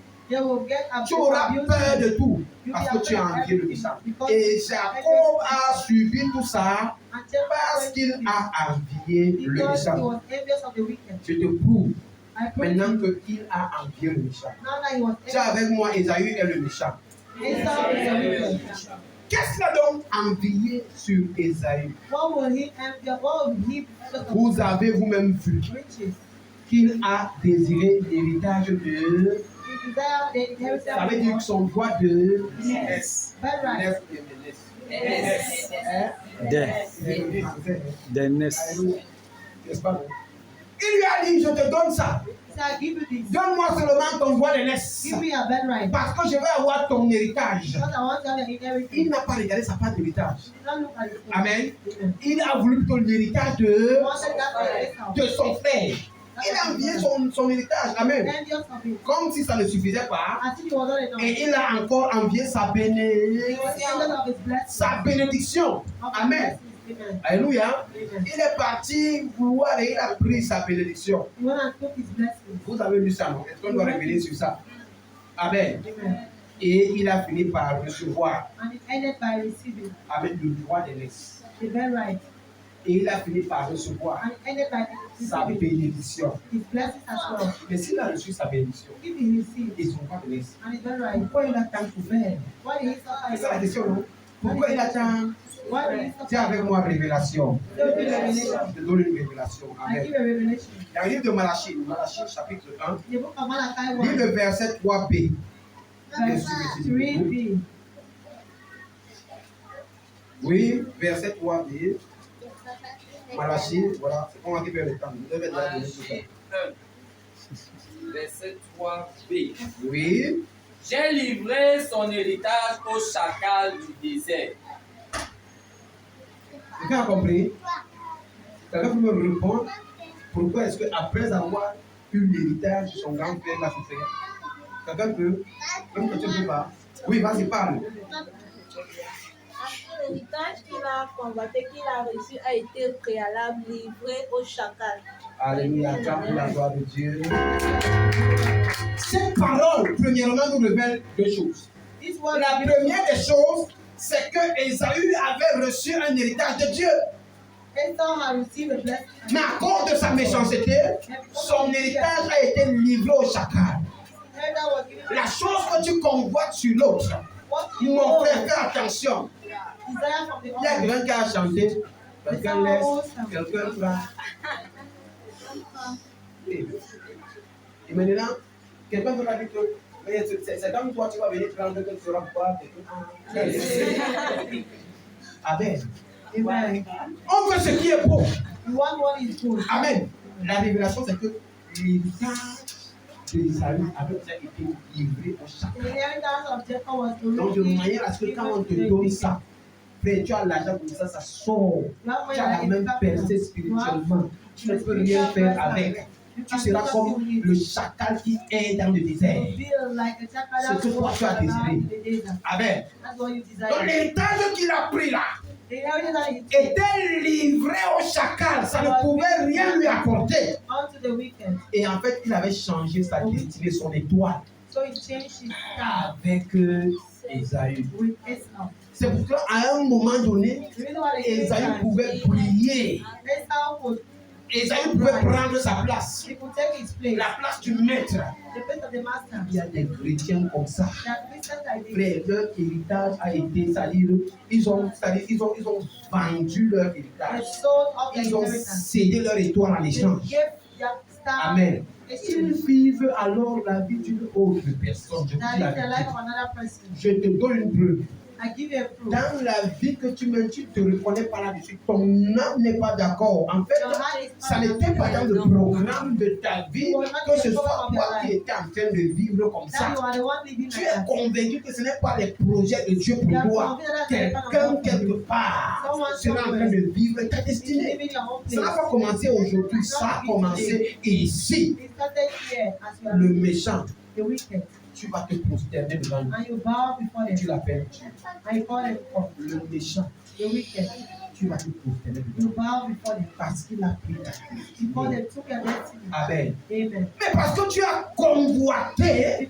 Tu auras peur de tout parce que tu as envié le méchant. Et Jacob a suivi tout ça parce qu'il a envié le méchant. Je te prouve maintenant qu'il a envié le méchant. Tu es avec moi, Ésaü est le méchant. Qu'est-ce qu'il a donc envié sur Ésaü? Vous avez vous-même vu qu'il a désiré l'héritage de... Ça veut dire que son droit de il lui a dit, je te donne ça. Donne-moi seulement ton droit de naissance. Parce que je vais avoir ton héritage. Il n'a pas regardé sa part d'héritage. Amen. Il a voulu plutôt l'héritage de son frère. Il a envié son héritage. Amen. Comme si ça ne suffisait pas. Et il a encore envié sa bénédiction. Amen. Alléluia. Il est parti vouloir et il a pris sa bénédiction. Vous avez lu ça, non? Est-ce qu'on doit revenir sur ça? Amen. Et il a fini par recevoir avec le droit de naissance. Et il a fini par recevoir sa bénédiction. Mais s'il a reçu sa bénédiction, ils sont pas de naissance. Pourquoi il a tant souffert? C'est la question, non? Pourquoi il a tant... Tiens avec moi révélation. Je te donne une révélation. Amen. Dans le livre de Malachie, chapitre 1, lis le verset 3b. Oui, verset 3b. Malachie, voilà, c'est pour récupérer le temps. Vous devez donner tout ça. Verset 3b. Oui. J'ai livré son héritage au chacal du désert. Quelqu'un a compris? Quelqu'un peut me répondre pourquoi est-ce qu'après avoir eu l'héritage de son grand-père, il a souffert? Quelqu'un peut? Même que tu ne peux pas. Oui, vas-y, parle. L'héritage qu'il a convoité, qu'il a reçu, a été préalable livré au chacal. Alléluia, acclame pour la gloire de Dieu. Cette parole, premièrement, nous révèle deux choses. La première des choses, c'est que Ésaü avait reçu un héritage de Dieu. Mais à cause de sa méchanceté, son héritage a été livré au chacal. La chose que tu convoites sur l'autre, mon frère, fais attention. Il y a quelqu'un qui a chanté, quelqu'un laisse, quelqu'un prend. Et maintenant, quelqu'un te dit que c'est comme toi, tu vas venir prendre que tu seras quoi. Amen. On veut ce qui est beau. Amen. La révélation, c'est que l'héritage d'Ésaü avait déjà été livré au chacal. Donc, de manière à ce que quand on te donne ça, frère, tu as l'argent pour ça, ça sort. Tu as la même percée spirituellement. Tu ne peux rien faire avec. Tu seras comme le chacal qui est dans le désert. C'est ce que toi tu as désiré. Amen. Donc l'héritage qu'il a pris là était livré au chacal. Ça ne pouvait rien lui apporter. Et en fait, il avait changé sa destinée, son étoile. Avec Ésaü. C'est pourquoi à un moment donné, Ésaü pouvait briller. Ésaü pouvait prendre sa place. La place du maître. Il y a des chrétiens comme ça. Frère, leur héritage a été, c'est-à-dire, ils ont vendu leur héritage. Ils ont cédé leur étoile en échange. Amen. Ils vivent alors la vie d'une autre personne. Je te donne une preuve. Dans la vie que tu mènes, tu ne te reconnais pas là-dessus. Ton âme n'est pas d'accord. En fait, ça n'était pas dans le programme de ta vie que ce soit toi qui étais en train de vivre comme ça. Tu es convaincu que ce n'est pas les projets de Dieu pour toi. Quelqu'un quelque part sera en train de vivre ta destinée. Ça n'a pas commencé aujourd'hui, ça a commencé ici. Le méchant. Tu vas te prosterner devant lui. Tu l'appelles Dieu. Le méchant. Tu vas te prosterner devant lui. Parce qu'il a pris ta vie. Amen. Mais parce que tu as convoité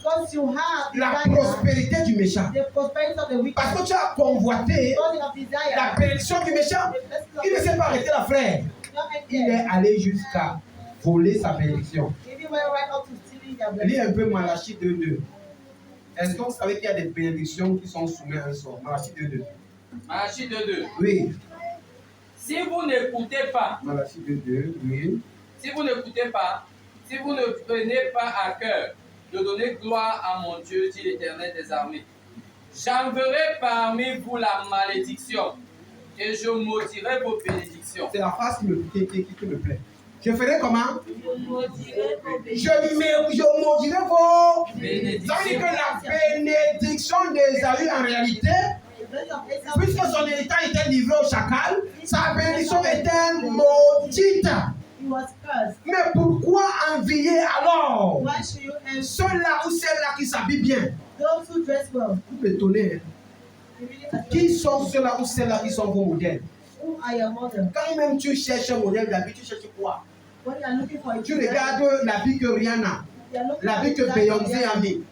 la prospérité du méchant. Parce que tu as convoité la bénédiction du méchant. Il ne s'est pas arrêté là, frère. Il est allé jusqu'à voler sa bénédiction. Lis un peu Malachie 2.2. Est-ce que vous savez qu'il y a des bénédictions qui sont soumises à un sort? Malachie 2.2. Malachie 2.2. Oui. Si vous n'écoutez pas, Malachie 2.2, oui. Si vous n'écoutez pas, si vous ne prenez pas à cœur de donner gloire à mon Dieu, dit l'Éternel des armées, j'enverrai parmi vous la malédiction et je maudirai vos bénédictions. C'est la phrase qui me plaît. Je ferai comment? Je maudirai vos bénédictions. Ça veut dire que la bénédiction d'Ésaü en réalité, puisque son héritage était livré au chacal, sa bénédiction était maudite. Mais pourquoi envier alors ceux-là ou celles-là qui s'habillent bien? Vous m'étonnez. Qui sont ceux-là ou celles-là qui sont vos modèles? Quand même tu cherches un modèle d'habit, tu cherches quoi? Tu regardes l'habit que Rihanna, l'habit que Beyoncé a mis.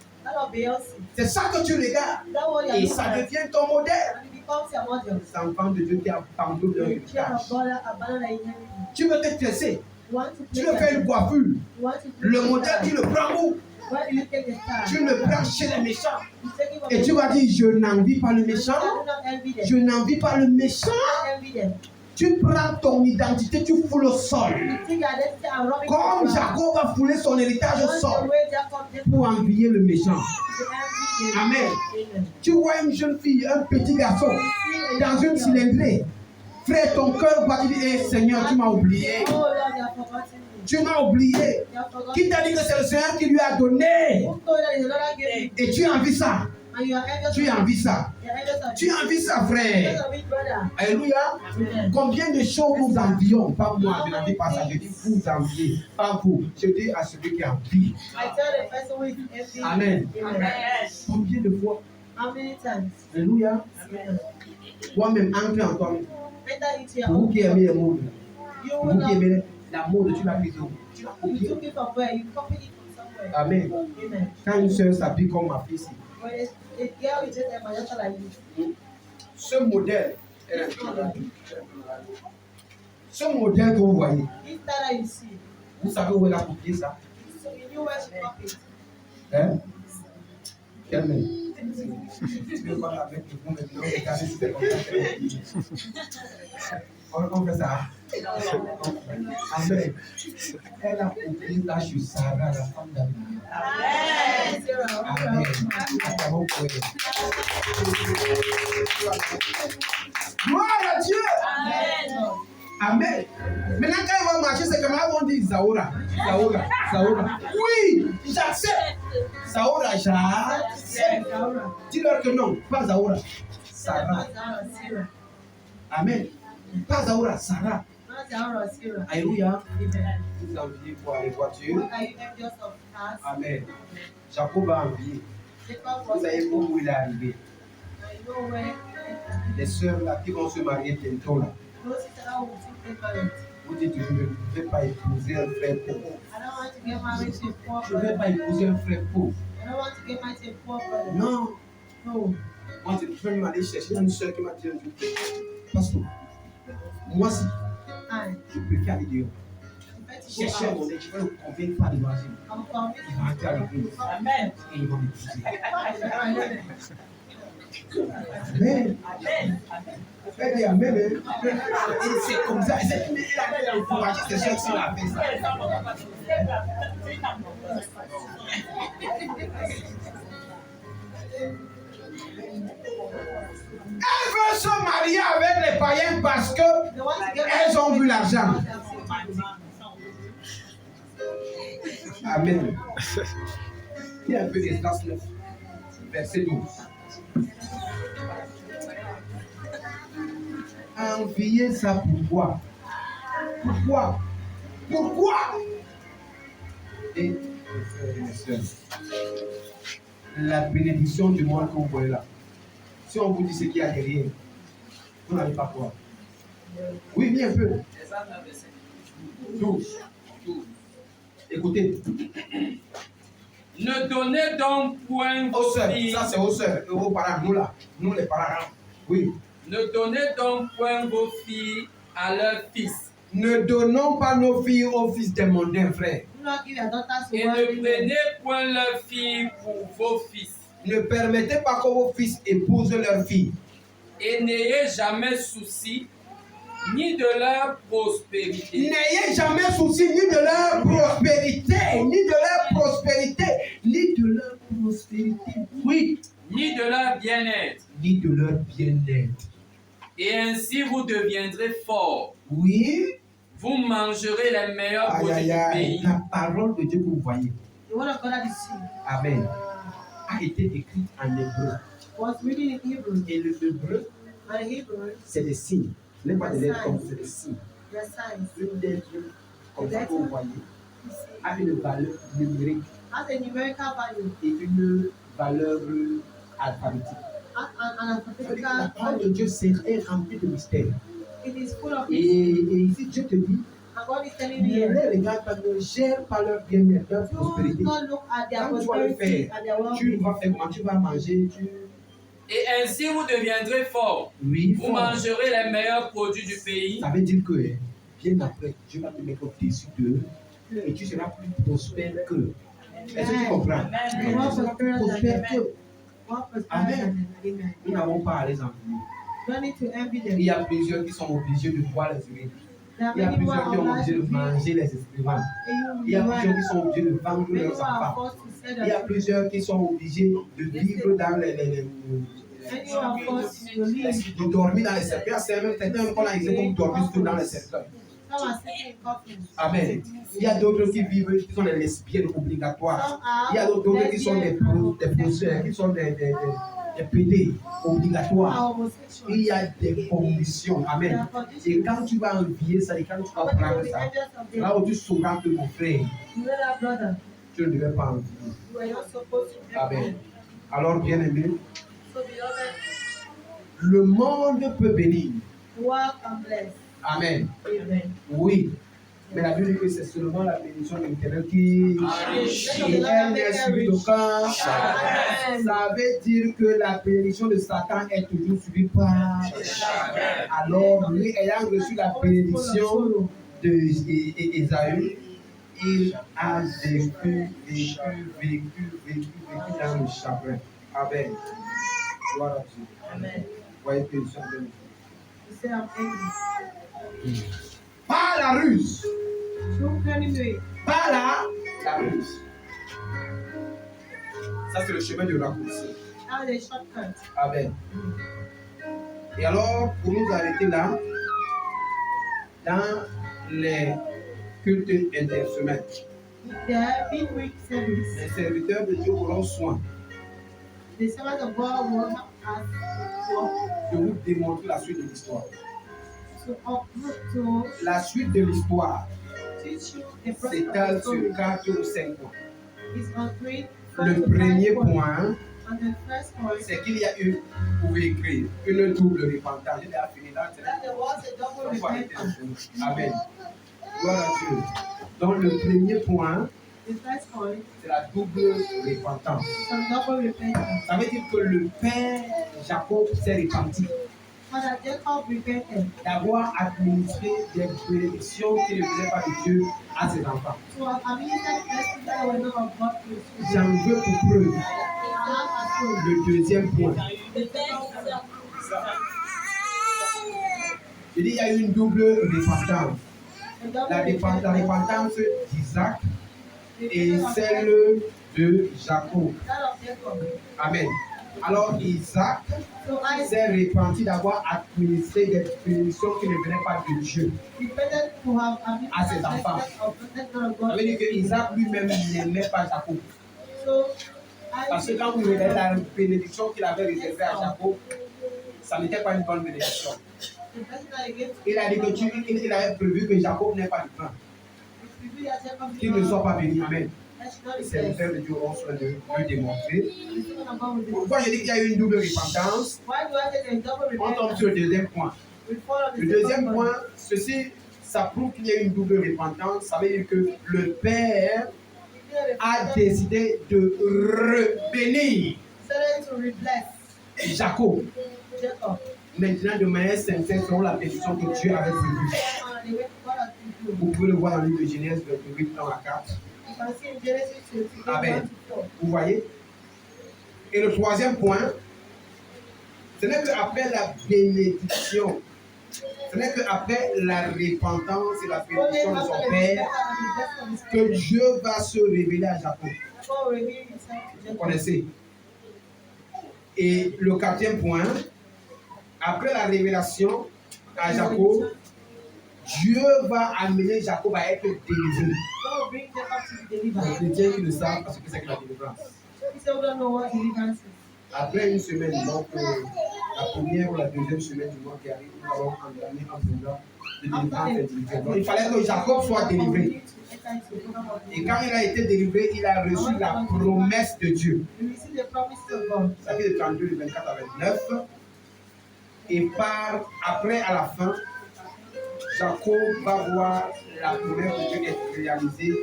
C'est ça que tu regardes. Et ça devient ton modèle. C'est un enfant de Dieu qui abandonne leur héritage. Tu veux te dresser. Tu veux faire une coiffure. Le modèle, tu le prends où? Tu le prends chez les méchants. Et tu vas dire, je n'envie pas le méchant. Je n'envie pas le méchant. Tu prends ton identité, tu fous le sol. Comme Jacob a foulé son héritage au sol pour envier le méchant. Amen. Tu vois une jeune fille, un petit garçon dans une cylindrée. Frère, ton cœur va te dire, hey, Seigneur, tu m'as oublié. Tu m'as oublié. Qui t'a dit que c'est le Seigneur qui lui a donné? Et tu envies ça. Tu envies ça. Tu envies ça, frère. Alléluia. Combien de choses nous envions? Pas moi, je n'envie pas ça. Je dis vous enviez. Pas vous. Je dis à celui qui envie. Amen. Combien de fois How many times? Alléluia. Toi-même, entrer en toi-même. Enter into your Pour vous own qui aimez le monde, You pour will vous qui not. aimez la mode, tu l'as pris où? Tu l'as You copié. took it from where? You copied it from somewhere. Amen. Amen. Quand une soeur s'habille comme ma fille ici, When a girl is just a man, just like you. ce modèle, ce modèle que vous voyez, This that you see, vous savez où elle a copié ça? so you knew where she copied. Hein? Quelle main? Tu veux pas avec le bon maintenant, regardez si c'est comme ça. On fait ça. Amen. Elle a copié là sur Sarah, la femme d'Abraham. Amen. Amen. Nous avons prié. Gloire à Dieu. Amen. Amen. Maintenant, quand il va marcher, c'est comme là on dit Zaora. Zaora. Zaora. Oui, j'accepte. Zaora, j'accepte. Dis-leur que non, pas Zaora. Sarah. Amen. Pas Zaora, Sarah. Alléluia. Vous enviez pour les voitures. Amen. Jacob a envié. Vous savez où il est arrivé. Les sœurs là qui vont se marier bientôt là. Vous dites toujours, je ne vais pas épouser un frère pauvre. Je ne vais pas épouser un frère pauvre. Non. Moi, je peux m'aller chercher une soeur qui m'a dit un jour, pasteur, moi si, je préfère aller dehors. Chercher un modèle, je vais le convaincre par l'évangile. Il va entrer à l'église. Amen. Et il va m'épouser. Amen. Elle dit Amen. Et c'est comme ça. Elle a encouragé ses soeurs qui l'a fait ça. Elle veut se marier avec les païens parce qu'elles ont vu l'argent. Amen. Il y a un peu d'Esdras 9, verset 12. Envier ça pourquoi? Pourquoi? Pourquoi? Et la bénédiction du monde que vous voyez là. Si on vous dit ce qu'il y a derrière, vous n'avez pas quoi. Oui, bien un peu. 12. Écoutez. Ne donnez donc point Aux sœurs, filles. ça c'est aux sœurs, aux parents, nous là, nous les parents. Oui. Ne donnez donc point vos filles à leurs fils. Ne donnons pas nos filles aux fils des mondains, frère. Et ne prenez point leurs filles pour vos fils. Ne permettez pas que vos fils épousent leurs filles. Et n'ayez jamais souci ni de leur prospérité. N'ayez jamais souci ni de leur prospérité, ni de leur prospérité, ni de leur prospérité. Oui. Ni de leur bien-être. Ni de leur bien-être. Et ainsi vous deviendrez forts. Oui. Vous mangerez les meilleurs produits du pays. La parole de Dieu que vous voyez. Amen. A été écrite en hébreu. Et le hébreu, c'est des signes. Ce n'est pas des lettres comme c'est des signes. Une lettre comme ça que vous voyez a une valeur numérique et une valeur alphabétique. La parole de Dieu est remplie de mystères. Et ici, Dieu te dit, ne les regarde pas, ne gère pas leur bien-être, leur prospérité. Quand tu vas le faire, tu vas faire comment? Tu vas manger, Et ainsi vous deviendrez forts. Oui, vous mangerez les meilleurs produits du pays. Ça veut dire que bien après, Dieu va te mettre au-dessus d'eux et tu seras plus prospère qu'eux. Est-ce que tu comprends? Tu seras plus prospère qu'eux. Amen. Nous n'avons pas à les envier. Il y a plusieurs qui sont obligés de boire les urines. Il y a plusieurs qui sont obligés de manger les excréments. Il y a plusieurs qui sont obligés de vendre leurs enfants. Il y a plusieurs qui sont obligés de vivre dans de dormir dans les cercueils. C'est même certains qu'on a essayé comme dormir dans les cercueils. Amen. Il y a d'autres qui vivent, qui sont des lesbiennes obligatoires. Il y a d'autres qui sont des procès, qui sont des PD obligatoires. Il y a des conditions. Amen. Et quand tu vas envier ça, et quand tu vas prendre ça, là où tu sauras que mon frère, tu ne devais pas envier. Amen. Alors, bien aimé, le monde peut bénir. Walk and bless. Amen. Amen. Oui. Mais la Bible dit que c'est seulement la bénédiction de l'Éternel qui et elle n'est suivie d'aucun. Ça veut dire que la bénédiction de Satan est toujours suivie par. Alors, lui ayant reçu la bénédiction d'Ésaü, il a vécu dans le chagrin. Amen. Gloire à Dieu. Amen. Voyez que nous sommes bénis. You say I'm angry. Par la ruse. Through cunning way. Par la ruse. Ça, c'est le chemin de raccourci. Now the shortcut. Amen. Et alors, pour nous arrêter là, dans les cultes intersemaines, There been week service. les serviteurs de Dieu auront soin The servant of God will have us de vous démontrer la suite de l'histoire. to La suite de l'histoire teach you the process of s'étale the story. sur 4 ou 5 points. It's on three. Le premier point, On the first point, c'est qu'il y a eu, vous pouvez écrire, une double repentance. J'ai déjà fini là. that there was a double Il faut arrêter repentance. le Amen. Gloire à Dieu. Donc le premier point, The first point c'est la double repentance. is on double repentance. Ça veut dire que le père Jacob s'est repenti Father Jacob repented d'avoir administré des bénédictions qui ne venaient pas de Dieu à ses enfants. to have administered blessings that were not of God to his children. J'en veux pour preuve Now as well. le deuxième point. Je dis il y a eu une double repentance. The double La repentance d'Isaac et repentance of celle de Jacob. that of Jacob. Amen. Alors Isaac So I s'est repenti d'avoir administré des bénédictions qui ne venaient pas de Dieu. repented to have À ses administered enfants. blessings of the not of Ça God. veut dire que Isaac lui-même n'aimait pas Jacob. So Parce que quand vous regardez la bénédiction qu'il avait réservée à Jacob, ça n'était pas une bonne bénédiction. the blessing that he gave to Il a dit que il avait prévu que Jacob n'ait pas de pain, is revealed that Jacob did qu'il ne not- soit pas béni. Amen. that should not be C'est le blessed. frère de Dieu auront soin de le démontrer. The Son of God will do. Pourquoi je dis qu'il y a eu une double repentance? Why do I say there is double On tombe repentance? sur le deuxième point. We follow the Le deuxième second point, ceci, ça prouve qu'il y a eu une double repentance. Ça veut dire que le Père a décidé de rebénir decided to rebless Jacob. Jacob. Maintenant, de manière sincère, selon la bénédiction que Dieu avait prévue. And the way God has been doing. Vous pouvez le voir dans le livre de Genèse, de 8 dans la 4. You can see in Genesis 28, Amen. 1 to 4. Vous voyez? Et le troisième point, ce n'est qu'après la bénédiction, ce n'est qu'après la repentance et la Only bénédiction de after son the Père blessing of his que Spirit, Dieu va se révéler à Jacob. God will reveal himself to Vous Jacob. connaissez? Et le quatrième point, après la révélation à Jacob, Dieu va amener Jacob à être délivré. God will bring Jacob to be Les delivered. chrétiens qui ne savent pas ce que c'est que la délivrance. He said, we don't know what deliverance is. Après une semaine, donc la première ou la deuxième semaine du mois qui arrive, nous allons entamer un programme de délivrance et délivrance. Donc il fallait que Jacob soit délivré. Et quand il a été délivré, il a reçu la promesse de Dieu. We receive the promise of God. Ça fait de 32, de 24 à 29. Et après, à la fin, Jacob va voir la promesse de Dieu être réalisée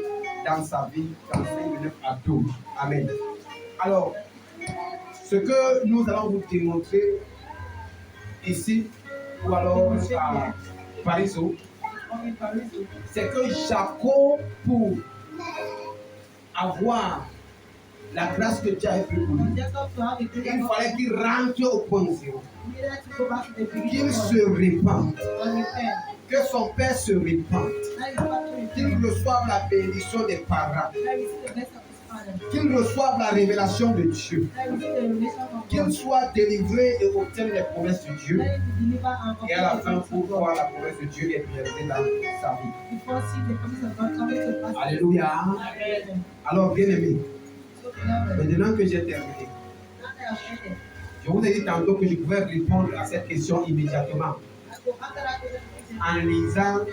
dans sa vie, dans 5 de 9 à 12. Amen. Alors, ce que nous allons vous démontrer ici, ou alors à Pariso, On in Paris. c'est que Jacob, pour avoir la grâce que Dieu a fait pour lui, Jacob to have a good il fallait qu'il rentre au point zéro, He needed to go back to the beginning qu'il of se répande, and repent. que son père se répande, Now he's back to qu'il repent. reçoive la bénédiction des parents, Now he receive the blessing of his father. qu'il reçoive la révélation de Dieu, Now he receive the revelation of qu'il God. soit délivré et obtienne les promesses de Dieu, Now he deliver and et à la fulfill fin the pour promise of voir God. la promesse de Dieu être réalisée dans sa vie. Before seeing the promise of God coming to pass. Alléluia. Amen. Alors, bien aimé, So beloved, maintenant que j'ai terminé, now that I've ended, je vous ai dit tantôt que je pouvais répondre à cette question immédiatement I go after that question, en lisant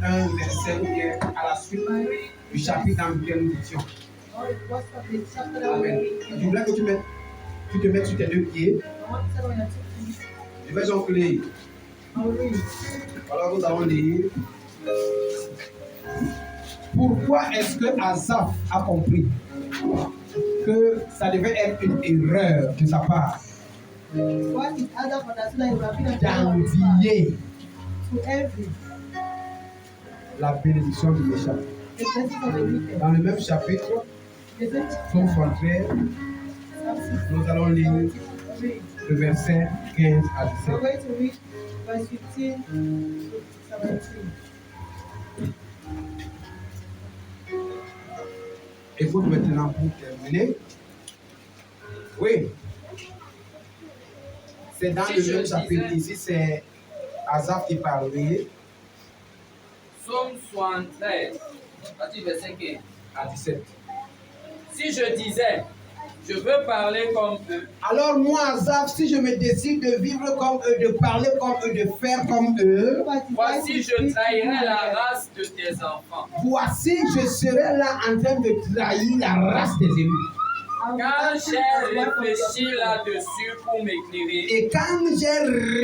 un verset ou bien à la suite by reading du chapitre dans lequel nous étions. all the words of the chapter that we Amen. read. Je voudrais que tu te mettes sur tes deux pieds Je vais donc lire. Alors nous allons lire. Pourquoi est-ce que Asaph a compris que ça devait être une erreur de sa part d'envier la bénédiction du méchant? Dans le même chapitre, Psaume 73, nous allons lire le verset 15 à 17. Écoute maintenant pour terminer. Oui. C'est dans le même chapitre. Ici, c'est Asaph qui parle. Psaume 73, verset 15 à 17. Si je disais, je veux parler comme eux. Alors moi, Asaph, si je me décide de vivre comme eux, de parler comme eux, de faire comme eux, voici, je trahirai la race de tes enfants. Voici, je serai là en train de trahir la race des élus. Quand j'ai réfléchi là-dessus pour m'éclairer, Et quand j'ai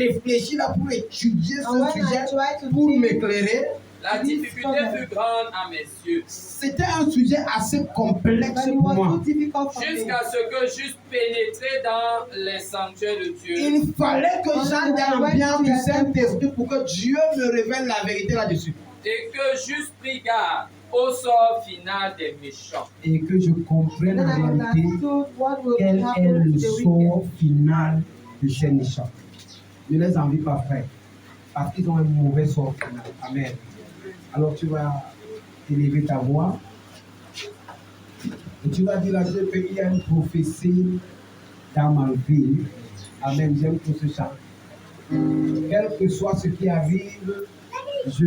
réfléchi là pour étudier ce sujet, pour m'éclairer, la difficulté fut grande à mes yeux. c'était un sujet assez complexe pour moi. Jusqu'à ce que j'eusse pénétré dans les sanctuaires de Dieu. Il fallait que j'aille dans l'ambiance du Saint-Esprit pour que Dieu me révèle la vérité là-dessus. Et que j'eusse pris garde au sort final des méchants. Et que je comprenne en réalité quel est le sort final de ces méchants. Ne les envie pas, frère, parce qu'ils ont un mauvais sort final. Amen. Alors tu vas élever ta voix et tu vas dire à Dieu qu'il y a une prophétie dans ma vie. Amen. J'aime tout ce chant. Quel que soit ce qui arrive, je